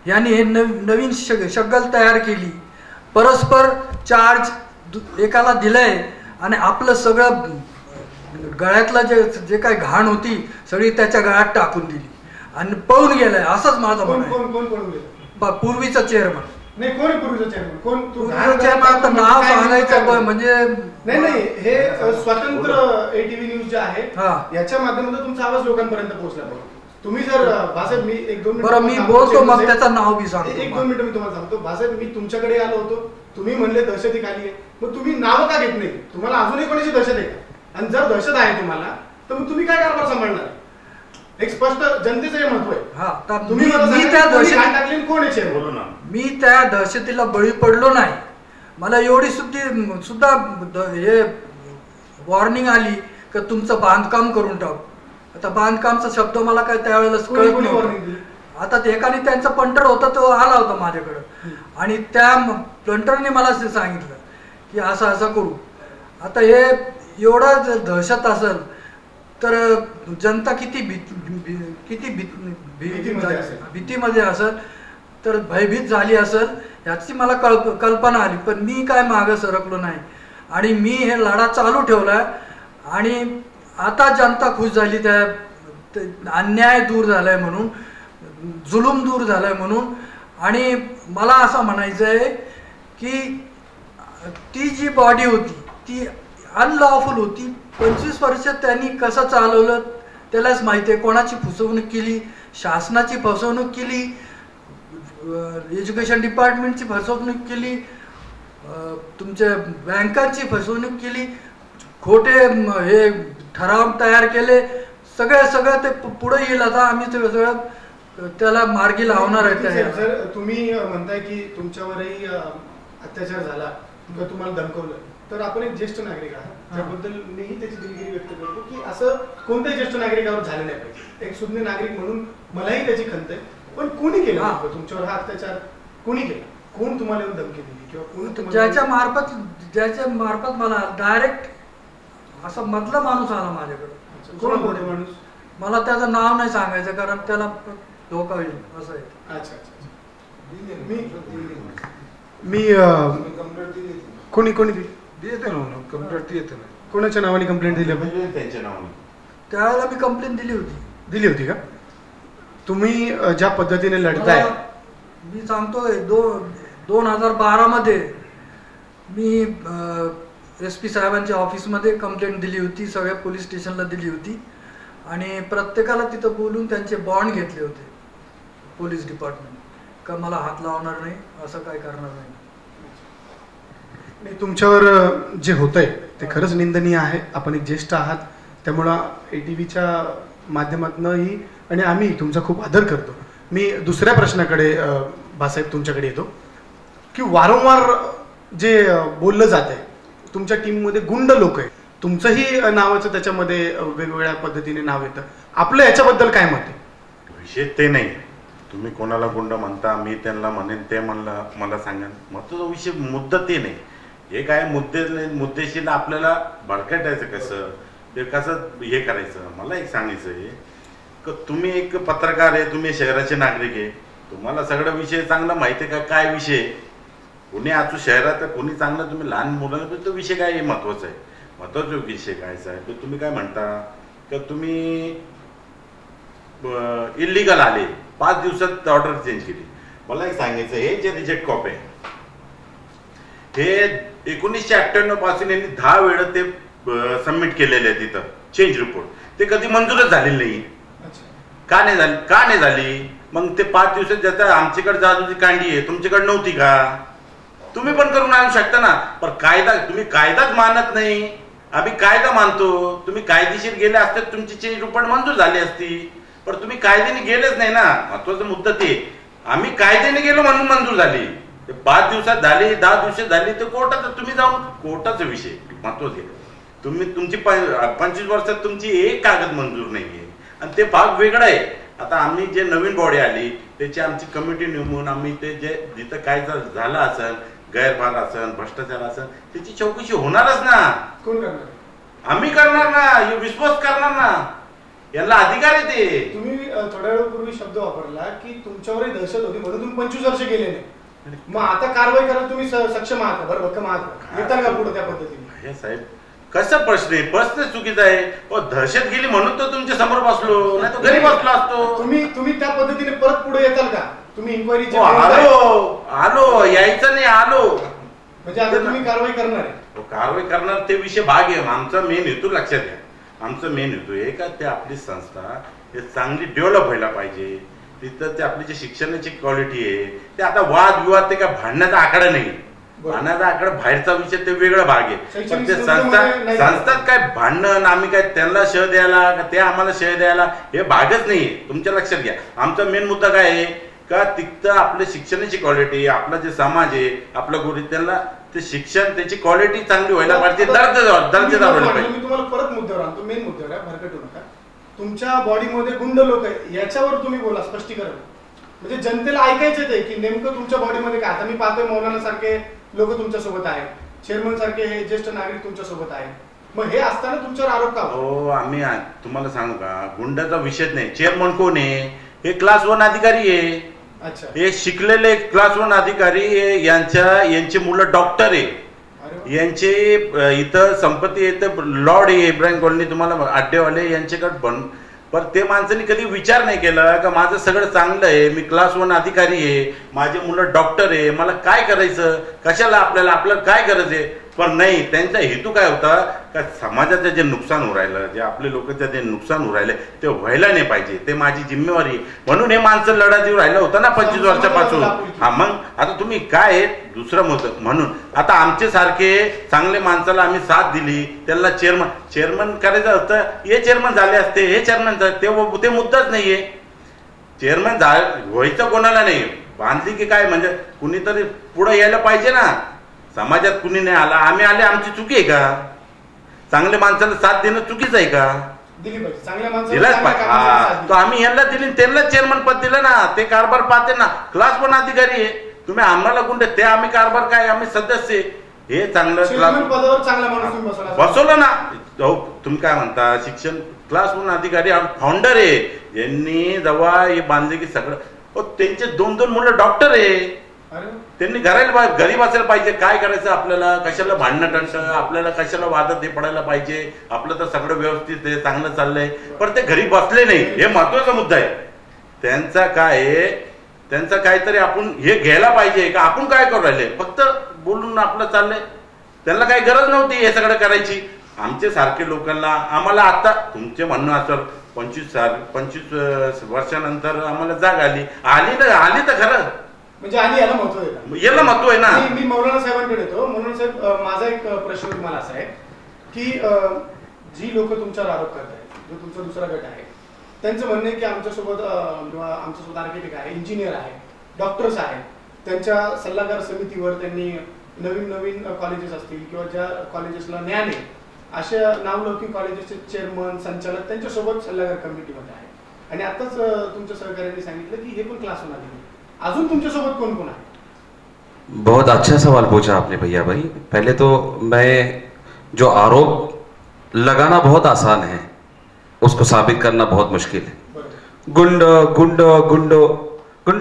यांनी हे नवीन शगल तयार केली, परस्पर चार्ज एकाला दिलाय आणि आपलं सगळं गळ्यातलं जे काही घाण होती सगळी त्याच्या गळ्यात टाकून दिली आणि पळून गेलाय. असंच माझं म्हणणं आहे. पूर्वीचा चेअरमन नाही, कोण आहे पूर्वीचा चेअरमन? कोण चेअरमन नाव सांगायचं म्हणजे नाही, हे स्वतंत्र ATV न्यूज जे आहे याच्या माध्यमातून तुमचा आवाज लोकांपर्यंत पोहोचला पाहिजे. तुम्ही जर भासाहेब, मी 1-2 मिनिट बरं मी बोलतो, मग त्याचं नाव बी सांगतो. 1-2 मिनिटं मी तुम्हाला सांगतो. भासाहेब, मी तुमच्याकडे आलो होतो, तुम्ही म्हणले दहशती खाली आहे, मग तुम्ही नावं का घेत नाही? तुम्हाला अजूनही कोणाची दहशत आहे का? आणि जर दहशत आहे तुम्हाला तर मग तुम्ही काय कारभार सांभाळणार? एक स्पष्ट जनतेचं हे महत्व आहे. तुम्ही कोण आहे चेअरमन? मी त्या दहशतीला बळी पडलो नाही. मला एवढी सुद्धा हे वॉर्निंग आली की तुमचं बांधकाम करून टाकू. आता बांधकामचा शब्द मला काय त्यावेळेला कळत नव्हतं. आता एकाने त्यांचा पंटर होता, तो आला होता माझ्याकडं आणि त्या पंटरने मला सांगितलं की असं असं करू. आता हे एवढा जर दहशत असेल तर जनता किती भीतीमध्ये असेल, तर भयभीत झाली असेल याची मला कल्पना आली. पण मी काय मागं सरकलो नाही आणि मी हे लढा चालू ठेवला. आणि आता जनता खुश झाली, त्या अन्याय दूर झालाय म्हणून, जुलूम दूर झालाय म्हणून. आणि मला असं म्हणायचं आहे की ती जी बॉडी होती ती अनलॉफुल होती. 25 वर्ष त्यांनी कसं चालवलं त्यालाच माहिती आहे. कोणाची फसवणूक केली, शासनाची फसवणूक केली, एज्युकेशन डिपार्टमेंटची फसवणूक केली, तुमच्या बँकांची फसवणूक केली, खोटे हे ठराव तयार केले, सगळं ते पुढे येईल. आता आम्ही ते सगळं त्याला मार्गी लावणार आहे. जर तुम्ही म्हणताय की तुमच्यावरही अत्याचार झाला किंवा तुम्हाला धमकवलं, तर आपण एक ज्येष्ठ नागरिक आहात, त्याबद्दल मीही त्याची दिलगिरी व्यक्त करतो की असं कोणत्याही ज्येष्ठ नागरिकावर झालं नाही पाहिजे. एक सुज्ञ नागरिक म्हणून मलाही त्याची खंत आहे. पण कोणी केलं तुमच्यावर हा अत्याचार? कोणी केला? कोण तुम्हाला येऊन धमकी दिली किंवा कोण ज्याच्या मार्फत मला डायरेक्ट असा मधला माणूस आला माझ्याकडे. कोण होते माणूस? मला त्याचं नाव नाही सांगायचं कारण त्याला धोका होईल असं आहे. अच्छा. मी कोणी येते ना कंप्लेंट येते ना. कोणाच्या नावाने कंप्लेंट दिली? त्यांच्या नावाने. त्यावेळेला मी कंप्लेंट दिली होती का? तुम्ही ज्या पद्धतीने लढताय, मी सांगतोय 2012 मध्ये मी SP साहेबांच्या ऑफिसमध्ये कंप्लेंट दिली होती, सगळ्या पोलीस स्टेशनला दिली होती आणि प्रत्येकाला तिथं बोलून त्यांचे बॉन्ड घेतले होते पोलीस डिपार्टमेंट का मला हात लावणार नाही, असं काय करणार नाही. तुमच्यावर जे होतंय ते खरंच निंदनीय आहे. आपण एक ज्येष्ठ आहात, त्यामुळं ATVच्या माध्यमातूनही आणि आम्ही तुमचा खूप आदर करतो. मी दुसऱ्या प्रश्नाकडे भासाहेब तुमच्याकडे येतो की वारंवार जे बोललं जात आहे तुमच्या टीममध्ये गुंड लोक आहे, तुमचंही नावाचं त्याच्यामध्ये वेगवेगळ्या पद्धतीने नाव येतं. आपलं याच्याबद्दल काय मत आहे? विषय ते नाही, तुम्ही कोणाला गुंड म्हणता, मी त्यांना म्हणेन ते म्हणलं मला सांगा. महत्वाचा विषय मुद्दा ते नाही. हे काय मुद्देशीर आपल्याला भडकटायचं कसं, ते कसं हे करायचं. मला एक सांगायचं आहे की तुम्ही एक पत्रकार आहे, तुम्ही शहराचे नागरिक आहे, तुम्हाला सगळा विषय चांगला माहिती आहे का काय विषय. कोणी आजू शहरात कोणी चांगलं, तुम्ही लहान मुलांना तो विषय काय महत्वाचा आहे. महत्वाचा विषय कायचा आहे तर तुम्ही काय म्हणता की तुम्ही इलिगल आले, 5 दिवसात ऑर्डर चेंज केली. मला एक सांगायचं, हे जे रिजेक्ट कॉप आहे हे 1998 पासून यांनी 10 वेळा ते सबमिट केलेले आहे तिथं चेंज रिपोर्ट. ते कधी मंजूरच झालेली नाही. का नाही झाली? मग ते 5 दिवसात ज्याचा आमच्याकडे जादूची कांडी आहे, तुमच्याकडे नव्हती का? तुम्ही पण करून आणू शकता ना. पण कायदा, तुम्ही कायदाच मानत नाही. आम्ही कायदा मानतो. तुम्ही कायदेशीर गेले असते तुमची चेंज रिपोर्ट मंजूर झाली असती, पण तुम्ही कायद्याने गेलेच नाही ना. महत्वाचा मुद्दा ते, आम्ही कायद्याने गेलो म्हणून मंजूर झाली. 5 दिवसात झाली, 10 दिवसात झाली, तर कोर्टात तुम्ही जाऊन, कोर्टाचा विषय महत्वाचा. तुमची 25 वर्षात तुमची एक कागद मंजूर नाहीये आणि ते भाग वेगळा आहे. आता आम्ही जे नवीन बॉडी आली त्याची आमची कमिटी नेमून आम्ही ते जे जिथं काय झालं असेल, गैरभाग असेल, भ्रष्टाचार असेल, त्याची चौकशी होणारच ना. कोण करणार? आम्ही करणार ना, विश्वास करणार ना, याला अधिकार आहे ते. तुम्ही थोड्या वेळापूर्वी शब्द वापरला की तुमच्यावरही दहशत होती म्हणून तुम्ही 25 वर्ष गेले नाही. मग आता कारवाई करायला तुम्ही सक्षम आहात का? बरं भक्कम आहात का? येतात का पुढे त्या पद्धतीने? हे साहेब, कसं प्रश्न चुकीचा आहे. दहशत गेली म्हणून तर तुमच्या समोर बसलो, नाही तर घरी बसलो असतो. तुम्ही त्या पद्धतीने परत पुढे येताल का? तुम्ही इन्क्वायरी आलो यायचं नाही, आलो म्हणजे आता तुम्ही कारवाई करणार आहे? कारवाई करणार ते विषय भाग आहे. आमचा मेन हेतू लक्षात घ्या, आमचा मेन हेतू आहे का ते आपली संस्था हे चांगली डेव्हलप व्हायला पाहिजे. तिथं ते आपली जी शिक्षणाची क्वालिटी आहे ते आता वाद विवाद ते काय भांडण्याचा आकडा नाही. भांडण्याचा आकडा बाहेरचा विषय ते वेगळा भाग आहे. पण ते संस्थात काय भांडण आम्ही काय त्यांना शह द्यायला का ते आम्हाला शह द्यायला हे भागच नाहीये. तुमच्या लक्षात घ्या, आमचा मेन मुद्दा काय आहे का तिथं आपल्या शिक्षणाची क्वालिटी, आपला जे समाज आहे आपला गुरु त्यांना ते शिक्षण त्याची क्वालिटी चांगली व्हायला पाहिजे, दर्जेदार व्हायला पाहिजे. मी तुम्हाला परत मुद्द्यावर आणतो, मेन मुद्द्यावर आहे, भरकटू नका. तुमच्या बॉडीमध्ये गुंड लोक आहे याच्यावर तुम्ही बोला, स्पष्टीकरण. म्हणजे जनतेला ऐकायचं ते की नेमकं तुमच्या बॉडीमध्ये काय. आता मी पाहतोय मौलाना सारखे लोक तुमच्या सोबत आहेत, चेअरमन सारखे हे ज्येष्ठ नागरिक तुमच्या सोबत आहेत. मग हे असताना तुमच्यावर आरोप का? हो, आम्ही तुम्हाला सांगू का, गुंडाचा विषय नाही. चेअरमन कोण आहे? हे क्लास 1 अधिकारी आहे. अच्छा, हे शिकलेले क्लास 1 अधिकारी. यांची मुलं डॉक्टर आहे. यांचे इथं संपत्ती येतं लॉर्ड आहे इब्राहिम कॉलनी तुम्हाला अड्डेवाले यांच्याकडे पण ते माणसांनी कधी विचार नाही केला का माझं सगळं चांगलं आहे, मी क्लास 1 अधिकारी आहे, माझे मुलं डॉक्टर आहे, मला काय करायचं, कशाला आपल्याला काय गरज आहे. पण नाही, त्यांचा हेतू काय होता का समाजाचं जे नुकसान होऊ राहिलं, जे आपले लोकांचं जे नुकसान होऊ राहिलं ते व्हायला नाही पाहिजे, ते माझी जिम्मेवारी म्हणून हे माणसं लढा देऊ राहिलं होतं ना 25 वर्षापासून. हा, मग आता तुम्ही काय दुसरं मत म्हणून आता आमचे सारखे चांगले माणसाला आम्ही साथ दिली, त्यांना चेअरमन करायचं होतं, हे चेअरमन झाले असते, हे चेअरमन ते मुद्दाच नाहीये. चेअरमन व्हायचं कोणाला नाही, बांधली की काय म्हणजे कुणीतरी पुढे यायला पाहिजे ना. समाजात कुणी नाही आला, आम्ही आले, आमची चुकी आहे का? चांगल्या माणसाला साथ देणं चुकीचं आहे का? दिलाच पाहिजे. आम्ही यांना दिली, त्यांना चेअरमन पद दिलं ना, ते कारभार पाहते ना, क्लास 1 अधिकारी आहे. तुम्ही आम्हाला गुंड, ते आम्ही कारभार काय, आम्ही सदस्य. हे चांगलं बसवलं ना. तुम्ही काय म्हणता, शिक्षण क्लास 1 अधिकारी फाउंडर आहे. यांनी जेव्हा हे बांधले की सगळं, त्यांचे 2 मुलं डॉक्टर आहे. त्यांनी घरी बसायला पाहिजे. काय करायचं आपल्याला, कशाला भांडणं टणतं, आपल्याला कशाला वादात हे पडायला पाहिजे, आपलं तर सगळं व्यवस्थित आहे, चांगलं चाललंय, पण ते घरी बसले नाही. हे महत्वाचा मुद्दा आहे. त्यांचा काय आहे, त्यांचा काहीतरी आपण हे घ्यायला पाहिजे का आपण काय करू राहिले, फक्त बोलून आपलं चाललंय. त्यांना काही गरज नव्हती हे सगळं करायची. आमचे सारखे लोकांना आम्हाला आता तुमचे म्हणणं असं 25 वर्षानंतर आम्हाला जाग आली तर खरं म्हणजे आधी याला महत्व देतात, याला महत्व आहे ना. मी मौलाना साहेबांकडे येतो. मौलाना साहेब, माझा एक प्रश्न तुम्हाला असा आहे की जी लोक तुमच्यावर आरोप करतायत, जो तुमचा दुसरा गट आहे, त्यांचं म्हणणं आहे की आमच्यासोबत आर्किटेक्ट आहे, इंजिनियर आहे, डॉक्टर्स आहेत, त्यांच्या सल्लागार समितीवर त्यांनी नवीन कॉलेजेस असतील किंवा ज्या कॉलेजेसला ज्ञान आहे अशा नावलौकिक कॉलेजेसचे चेअरमन, संचालक त्यांच्यासोबत सल्लागार कमिटीमध्ये आहे. आणि आताच तुमच्या सहकार्याने सांगितलं की हे पण क्लास 1 अधिकारी. अजून तुमच्यासोबत कोण कोण आहे? बहुत अच्छा सवाल पूछा आपने भैया भाई. पहले तो मैं जो आरोप लगाना बहुत आसान है, उसको साबित करना बहुत मुश्किल है. गुंडा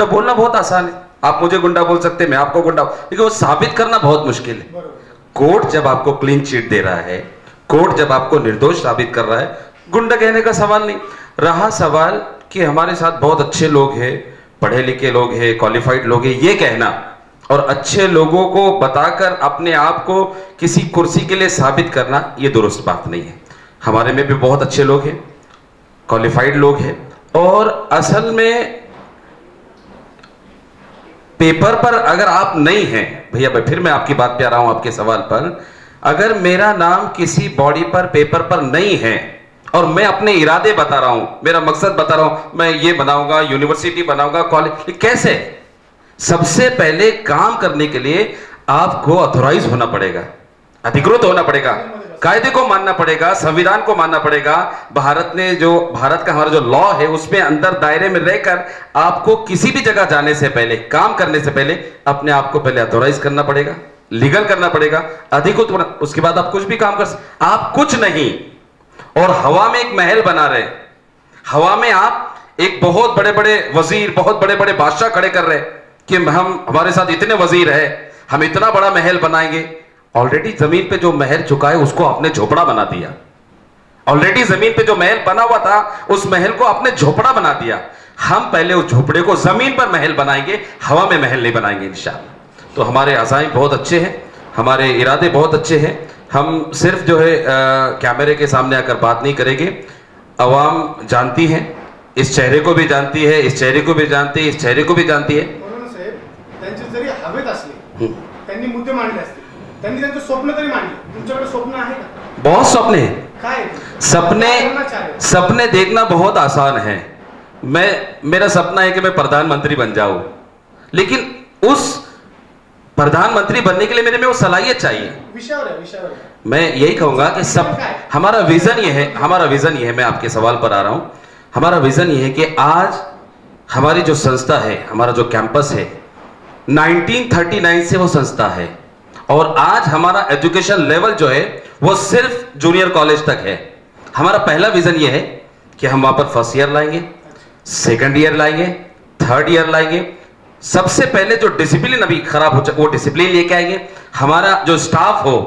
बोलना बहुत आसान है. आप मुझे गुंडा बोल सकते, मैं आपको गुंडा, लेकिन वो साबित करना बहुत मुश्किल है. कोर्ट जब आपको क्लीन चिट दे रहा है, कोर्ट जब आपको निर्दोष साबित कर रहा है, गुंडा कहने का सवाल नहीं रहा. सवाल कि हमारे साथ बहुत अच्छे लोग हैं, पढ़े लिखे लोग हैं, क्वालिफाइड लोग हैं, ये कहना और अच्छे लोगों को बताकर अपने आप को किसी कुर्सी के लिए साबित करना, ये दुरुस्त बात नहीं है. हमारे में भी बहुत अच्छे लोग हैं, क्वालिफाइड लोग हैं, और असल में पेपर पर अगर आप नहीं हैं भैया भाई, फिर मैं आपकी बात पे आ रहा हूं, आपके सवाल पर, अगर मेरा नाम किसी बॉडी पर पेपर पर नहीं है और मैं अपने इरादे बता रहा हूं, मेरा मकसद बता रहा हूं, मैं ये बनाऊंगा, यूनिवर्सिटी बनाऊंगा, कॉलेज, कैसे? सबसे पहले काम करने के लिए आपको ऑथोराइज होना पड़ेगा, अधिकृत होना पड़ेगा, कायदे को मानना पड़ेगा, संविधान को मानना पड़ेगा. भारत का हमारा जो लॉ है उसमें अंदर दायरे में रहकर आपको किसी भी जगह जाने से पहले, काम करने से पहले अपने आप को पहले ऑथोराइज करना पड़ेगा, लीगल करना पड़ेगा, अधिकृत. उसके बाद आप कुछ भी काम कर सकते. आप कुछ नहीं और हवा में एक महल बना रहे, हवा में आप एक बहुत बड़े बड़े वजीर, बहुत बड़े बड़े बादशाह खड़े कर रहे कि हमारे साथ इतने वजीर है, हम इतना बड़ा महल बनाएंगे. ऑलरेडी जमीन पे जो महल चुका है उसको आपने झोपड़ा बना दिया। ऑलरेडी जमीन पे जो महल बना हुआ था उस महल को आपने झोपड़ा बना दिया। हम पहले उस झोपड़े को जमीन पर महल बनाएंगे, हवा में महल नहीं बनाएंगे इंशाअल्लाह। तो हमारे अज़ाइम बहुत अच्छे हैं, हमारे इरादे बहुत अच्छे हैं। हम सिर्फ जो है कैमरे के सामने आकर बात नहीं करेंगे। अवाम जानती है, इस चेहरे को भी जानती है, इस चेहरे को भी जानती है, इस चेहरे को भी जानती है। साहेब, त्यांचे जरी हवेत असले, त्यांनी मुद्दे मांडले असते, त्यांनी त्यांचं स्वप्न तरी मांडले, तुमच्याकडे स्वप्न आहे का? बहुत सपने हैं। काय सपने देखना बहुत आसान है। मेरा सपना है कि मैं प्रधानमंत्री बन जाऊं, लेकिन उस प्रधानमंत्री बनने के लिए मेरे में वो सलाहियत चाहिए। विषयावर मैं यही कहूंगा कि सब हमारा विजन ये है, मैं आपके सवाल पर आ रहा हूं। हमारा विजन ये है कि आज हमारी जो संस्था है, हमारा जो कैंपस है, 1939 से वो संस्था है और आज हमारा एजुकेशन लेवल जो है वो सिर्फ जूनियर कॉलेज तक है। हमारा पहला विजन ये है कि हम वहां पर फर्स्ट ईयर लाएंगे, सेकंड ईयर लाएंगे, थर्ड ईयर लाएंगे। सबसे पहले जो डिसिप्लिन अभी खराब हो चुका वो डिसिप्लिन लेके आएंगे। हमारा जो स्टाफ हो,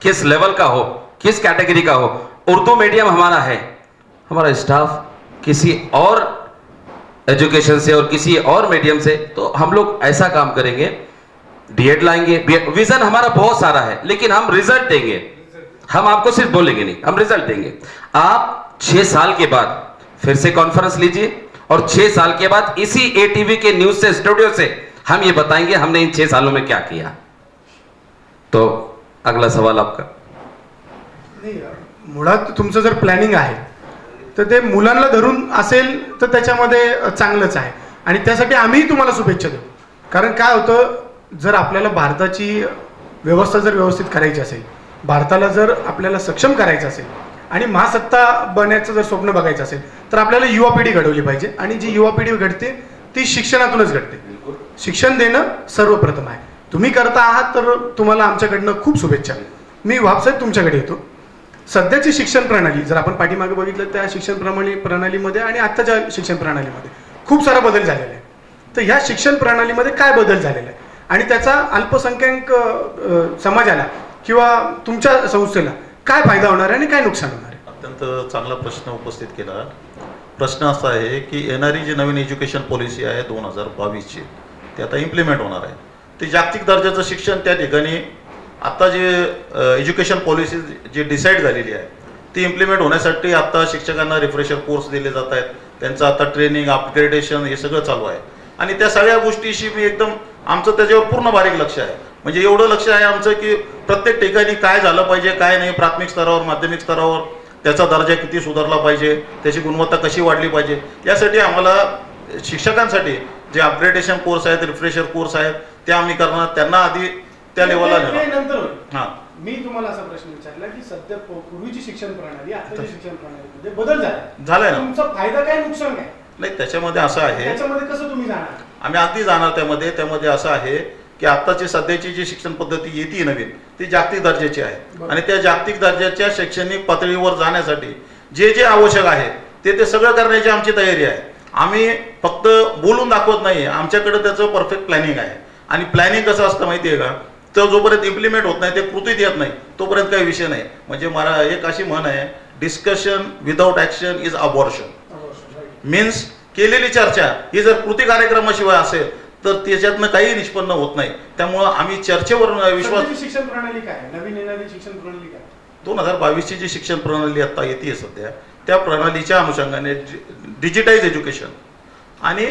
किस लेवल का हो, किस कैटेगरी का हो, उर्दू मीडियम हमारा है, हमारा स्टाफ किसी और एजुकेशन से और किसी और मीडियम से, तो हम लोग ऐसा काम करेंगे, डीएड लाएंगे। विजन हमारा बहुत सारा है, लेकिन हम रिजल्ट देंगे। हम आपको सिर्फ बोलेंगे नहीं, हम रिजल्ट देंगे। आप 6 साल के बाद फिर से कॉन्फ्रेंस लीजिए और 6 साल के बाद इसी एटीवी के न्यूज से, स्टूडियो से हम ये बताएंगे हमने इन 6 सालों में क्या किया। तो अगला सवाल आपका। नाही, मुळात तुमचं जर प्लॅनिंग आहे तर ते मुलांना धरून असेल तर त्याच्यामध्ये चांगलंच आहे आणि त्यासाठी आम्ही तुम्हाला शुभेच्छा देऊ। कारण काय होतं, जर आपल्याला भारताची व्यवस्था जर व्यवस्थित करायची असेल, भारताला जर आपल्याला सक्षम करायचं असेल आणि महासत्ता बनण्याचं जर स्वप्न बघायचं असेल तर आपल्याला युवा पिढी घडवली पाहिजे आणि जी युवा पिढी घडते ती शिक्षणातूनच घडते। शिक्षण देणं सर्वप्रथम आहे। तुम्ही करता आहात तर तुम्हाला आमच्याकडनं खूप शुभेच्छा। मी वापसाहेब तुमच्याकडे येतो। सध्याची शिक्षण प्रणाली जर आपण पाठीमागे बघितलं त्या शिक्षण प्रणालीमध्ये आणि आत्ताच्या शिक्षण प्रणालीमध्ये खूप सारा बदल झालेला आहे। तर ह्या शिक्षण प्रणालीमध्ये काय बदल झालेला आहे आणि त्याचा अल्पसंख्याक समाजाला किंवा तुमच्या संस्थेला काय फायदा होणार आहे आणि काय नुकसान होणार आहे? अत्यंत चांगला प्रश्न उपस्थित केला। प्रश्न असा आहे की येणारी जी नवीन एज्युकेशन पॉलिसी आहे 2022ची, ती आता इम्प्लिमेंट होणार आहे। ते जागतिक दर्जाचं शिक्षण त्या ठिकाणी आता जे एज्युकेशन पॉलिसी जी डिसाईड झालेली आहे ती इम्प्लिमेंट होण्यासाठी आता शिक्षकांना रिफ्रेशर कोर्स दिले जात आहेत, त्यांचं आता ट्रेनिंग, अपग्रेडेशन हे सगळं चालू आहे आणि त्या सगळ्या गोष्टीशी मी एकदम आमचं त्याच्यावर पूर्ण बारीक लक्ष आहे। म्हणजे एवढं लक्ष आहे आमचं की प्रत्येक ठिकाणी काय झालं पाहिजे, काय नाही, प्राथमिक स्तरावर, माध्यमिक स्तरावर त्याचा दर्जा किती सुधारला पाहिजे, त्याची गुणवत्ता कशी वाढली पाहिजे, यासाठी आम्हाला शिक्षकांसाठी जे अपग्रेडेशन कोर्स आहेत, रिफ्रेशर कोर्स आहेत ते आम्ही करणार। त्यांना आधी त्या लेवलला नंतर हां मी तुम्हाला असा प्रश्न विचारला की सध्या पूर्वीची शिक्षण प्रणाली आताच्या शिक्षण प्रणालीमध्ये बदल झालाय ना, तुमचा फायदा काय, नुकसान काय? नाही, त्याच्यामध्ये असं आहे, त्याच्यामध्ये कसं तुम्ही जाणार? आम्ही अगदी जाणार त्यामध्ये असं आहे की आत्ताची सध्याची जी शिक्षण पद्धती येते नवीन ती जागतिक दर्जाची आहे आणि त्या जागतिक दर्जाच्या शैक्षणिक पातळीवर जाण्यासाठी जे जे आवश्यक आहे ते सगळं करण्याची आमची तयारी आहे। आम्ही फक्त बोलून दाखवत नाही, आमच्याकडे त्याचं परफेक्ट प्लॅनिंग आहे आणि प्लॅनिंग कसं असतं माहिती आहे का, तर जोपर्यंत इम्प्लिमेंट होत नाही, ते कृतीत येत नाही, तोपर्यंत काही विषय नाही। म्हणजे मला एक अशी म्हण आहे, discussion without action is abortion. Means केलेली चर्चा ही जर कृती कार्यक्रमाशिवाय असेल तर त्याच्यातनं काही निष्पन्न होत नाही। त्यामुळं आम्ही चर्चेवर विश्वास। शिक्षण प्रणाली काय, नवीन येणारी शिक्षण प्रणाली काय? 2022ची जी शिक्षण प्रणाली आता येते सध्या, त्या प्रणालीच्या अनुषंगाने डिजिटाइज एज्युकेशन आणि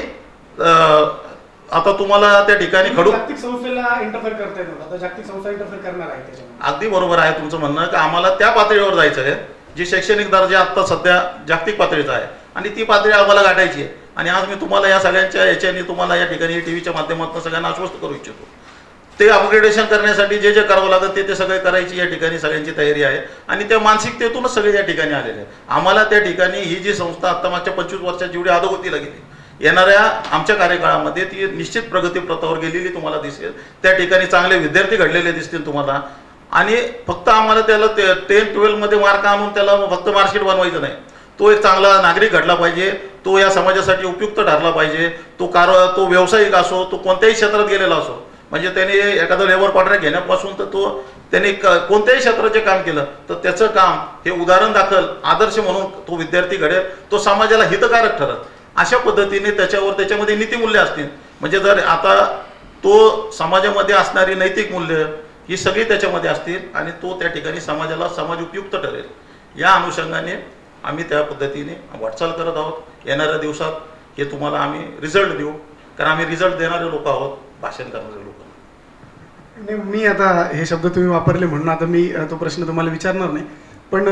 आता तुम्हाला त्या ठिकाणी जागतिक संस्थेला इंटरफेअर करता येतं, आता जागतिक संस्था इंटरफेअर करणार आहे त्याच्यामध्ये। अगदी बरोबर आहे तुमचं म्हणणं की आम्हाला त्या पातळीवर जायचं आहे जी शैक्षणिक दर्जा आता सध्या जागतिक पातळीचा आहे आणि ती पातळी आम्हाला गाठायची आहे। आणि आज मी तुम्हाला या सगळ्यांच्या याच्याने तुम्हाला या ठिकाणी टीव्हीच्या माध्यमातून सगळ्यांना आश्वस्त करू इच्छितो, ते अपग्रेडेशन करण्यासाठी जे जे करावं लागतं ते सगळे करायची या ठिकाणी सगळ्यांची तयारी आहे आणि त्या मानसिकतेतूनच सगळे या ठिकाणी आलेले आहेत। आम्हाला त्या ठिकाणी ही जी संस्था आता मागच्या 25 वर्षात जेवढी अधोगतीला गेली, येणाऱ्या आमच्या कार्यकाळामध्ये ती निश्चित प्रगती पथावर गेलेली तुम्हाला दिसेल। त्या ठिकाणी चांगले विद्यार्थी घडलेले दिसतील तुम्हाला आणि फक्त आम्हाला त्याला 10-12 मध्ये मार्क आणून त्याला फक्त मार्कशीट बनवायचं नाही, तो एक चांगला नागरिक घडला पाहिजे, तो या समाजासाठी उपयुक्त ठरला पाहिजे, तो व्यावसायिक असो, तो कोणत्याही क्षेत्रात गेलेला असो, म्हणजे त्याने एखादा लेबर कॉन्ट्रॅक्ट घेण्यापासून तर तो त्यांनी कोणत्याही क्षेत्राचे काम केलं तर त्याचं काम हे उदाहरण दाखल आदर्श म्हणून तो विद्यार्थी घडेल, तो समाजाला हितकारक ठरत. अशा पद्धतीने त्याच्यामध्ये नीतिमूल्य असतील. म्हणजे जर आता तो समाजामध्ये असणारी नैतिक मूल्य ही सगळी त्याच्यामध्ये असतील आणि तो त्या ठिकाणी समाजाला समाज उपयुक्त ठरेल. या अनुषंगाने आम्ही त्या पद्धतीने वाटचाल करत आहोत. येणाऱ्या दिवसात हे तुम्हाला आम्ही रिझल्ट देऊ, कारण आम्ही रिझल्ट देणारे लोक आहोत, भाषण करणारे लोक. मी आता हे शब्द तुम्ही वापरले म्हणून आता मी तो प्रश्न तुम्हाला विचारणार नाही, पण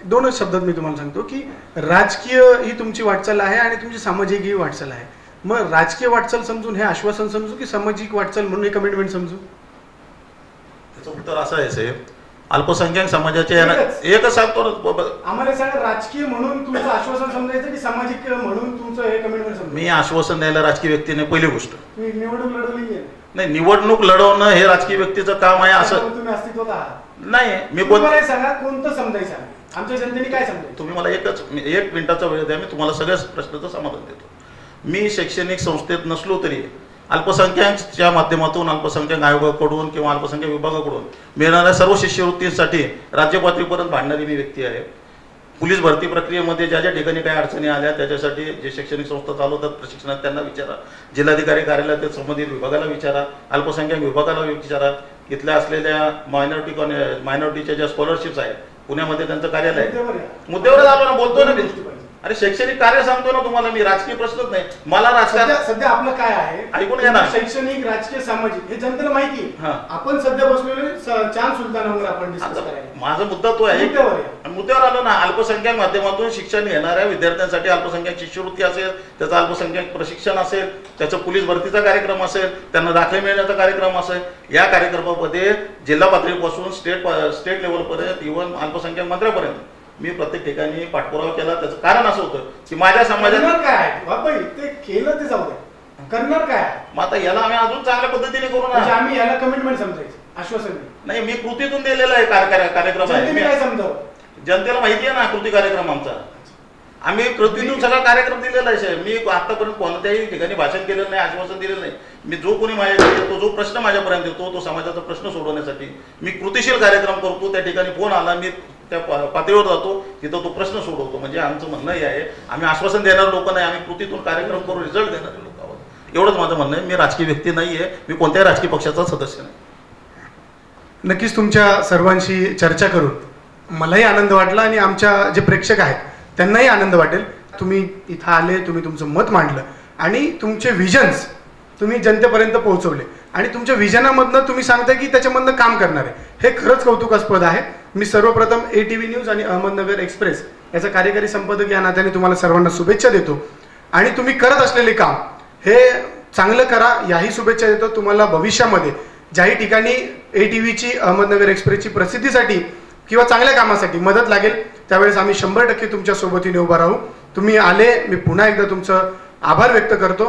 दोनच शब्दात मी तुम्हाला सांगतो की राजकीय ही तुमची वाटचाल आहे आणि तुमची सामाजिक ही वाटचाल आहे. मग राजकीय वाटचाल समजून हे आश्वासन समजू की सामाजिक वाटचाल म्हणून हे कमिटमेंट समजू? त्याचं उत्तर असं आहे साहेब, अल्पसंख्याक समाजाचे एकच सांगतो. आम्हाला सांगा, राजकीय म्हणून तुमचं आश्वासन समजायचं की सामाजिक म्हणून तुमचं हे कमिटमेंट समजायचं? मी आश्वासन द्यायला राजकीय व्यक्तीने पहिली गोष्ट निवडणूक लढवली नाही. निवडणूक लढवणं हे राजकीय व्यक्तीचं काम आहे असं तुम्ही अस्तित्वात आहात नाही. मी सांगा कोणतं समजायचं, आमच्या जनतेने काय समजायचं? तुम्ही मला एक मिनिटाचा वेळ द्या, मी तुम्हाला सगळ्या प्रश्नाचं समाधान देतो. मी शैक्षणिक संस्थेत नसलो तरी अल्पसंख्याकच्या माध्यमातून, अल्पसंख्याक आयोगाकडून किंवा अल्पसंख्याक विभागाकडून मिळणाऱ्या सर्व शिष्यवृत्तींसाठी राज्य पातळीपर्यंत भांडणारी मी व्यक्ती आहे. पोलीस भरती प्रक्रियेमध्ये ज्या ज्या ठिकाणी काही अडचणी आल्या त्याच्यासाठी जे शैक्षणिक संस्था चालवतात प्रशिक्षणात त्यांना विचारा, जिल्हाधिकारी कार्यालयात संबंधित विभागाला विचारा, अल्पसंख्याक विभागाला विचारा, इथल्या असलेल्या मायनॉरिटीच्या ज्या स्कॉलरशिप्स आहेत पुण्यामध्ये त्यांचं कार्यालय आहे. मुद्द्यावर आलो ना, बोलतो ना मी. अरे शैक्षणिक कार्य सांगतो ना तुम्हाला मी, राजकीय प्रश्नच नाही मला. राजकारण सध्या आपलं काय आहे ऐकून घ्या ना. शैक्षणिक, राजकीय, सामाजिक हे जनतेला माहिती आहे. आपण सध्या बसलेले चांद सुलतानावर आपण डिस्कस करायला. माझा मुद्दा तो आहे, मुद्द्यावर आलो ना. अल्पसंख्याक माध्यमातून शिक्षण घेणाऱ्या विद्यार्थ्यांसाठी अल्पसंख्याक शिष्यवृत्ती असेल, त्याचं अल्पसंख्याक प्रशिक्षण असेल, त्याचं पोलीस भरतीचा कार्यक्रम असेल, त्यांना दाखले मिळण्याचा कार्यक्रम असेल, या कार्यक्रमामध्ये जिल्हा पातळीपासून स्टेट लेवलपर्यंत इव्हन अल्पसंख्याक मंत्र्यापर्यंत मी प्रत्येक ठिकाणी पाठपुरावा केला. त्याचं कारण असं होतं की माझ्या समाजात काय ते केलं ते जाऊ दे, करणार काय? मग आता याला आम्ही अजून चांगल्या पद्धतीने करू ना. आम्ही याला कमिटमेंट समजायचं, आश्वासन नाही. मी कृतीतून दिलेला आहे कार्यक्रम आहे. काय समजावं? जनतेला माहिती आहे ना कृती कार्यक्रम आमचा. आम्ही कृतीतून सगळा कार्यक्रम दिलेला आहे. मी आतापर्यंत कोणत्याही ठिकाणी भाषण केलेलं नाही, आश्वासन दिलेलं नाही. मी जो कोणी माझ्याकडे येतो, जो प्रश्न माझ्यापर्यंत येतो, तो समाजाचा प्रश्न सोडवण्यासाठी मी कृतीशील कार्यक्रम करतो. त्या ठिकाणी फोन आला, मी त्या पातळीवर जातो, तिथं तो प्रश्न सोडवतो. म्हणजे आमचं म्हणणं हे आहे, आम्ही आश्वासन देणारे लोक नाही, आम्ही कृतीतून कार्यक्रम करून रिझल्ट देणारे लोक आहोत. एवढंच माझं म्हणणं आहे. मी राजकीय व्यक्ती नाही आहे, मी कोणत्याही राजकीय पक्षाचा सदस्य नाही. नक्कीच तुमच्या सर्वांशी चर्चा करून मलाही आनंद वाटला आणि आमच्या जे प्रेक्षक आहेत त्यांनाही आनंद वाटेल. तुम्ही इथं आले, तुम्ही तुमचं मत मांडलं आणि तुमचे विजन्स तुम्ही जनतेपर्यंत पोहोचवले आणि तुमच्या विजनामधनं तुम्ही सांगताय की त्याच्यामधनं काम करणार आहे, हे खरंच कौतुकास्पद आहे. मी सर्वप्रथम ATV न्यूज आणि अहमदनगर एक्सप्रेस याचा कार्यकारी संपादक या नात्याने तुम्हाला सर्वांना शुभेच्छा देतो आणि तुम्ही करत असलेले काम हे चांगलं करा याही शुभेच्छा देतो. तुम्हाला भविष्यामध्ये ज्याही ठिकाणी ATVची अहमदनगर एक्सप्रेसची प्रसिद्धीसाठी किंवा चांगल्या कामासाठी मदत लागेल त्यावेळेस आम्ही 100% तुमच्या सोबतीने उभा राहू. तुम्ही आले, मी पुन्हा एकदा तुमचं आभार व्यक्त करतो.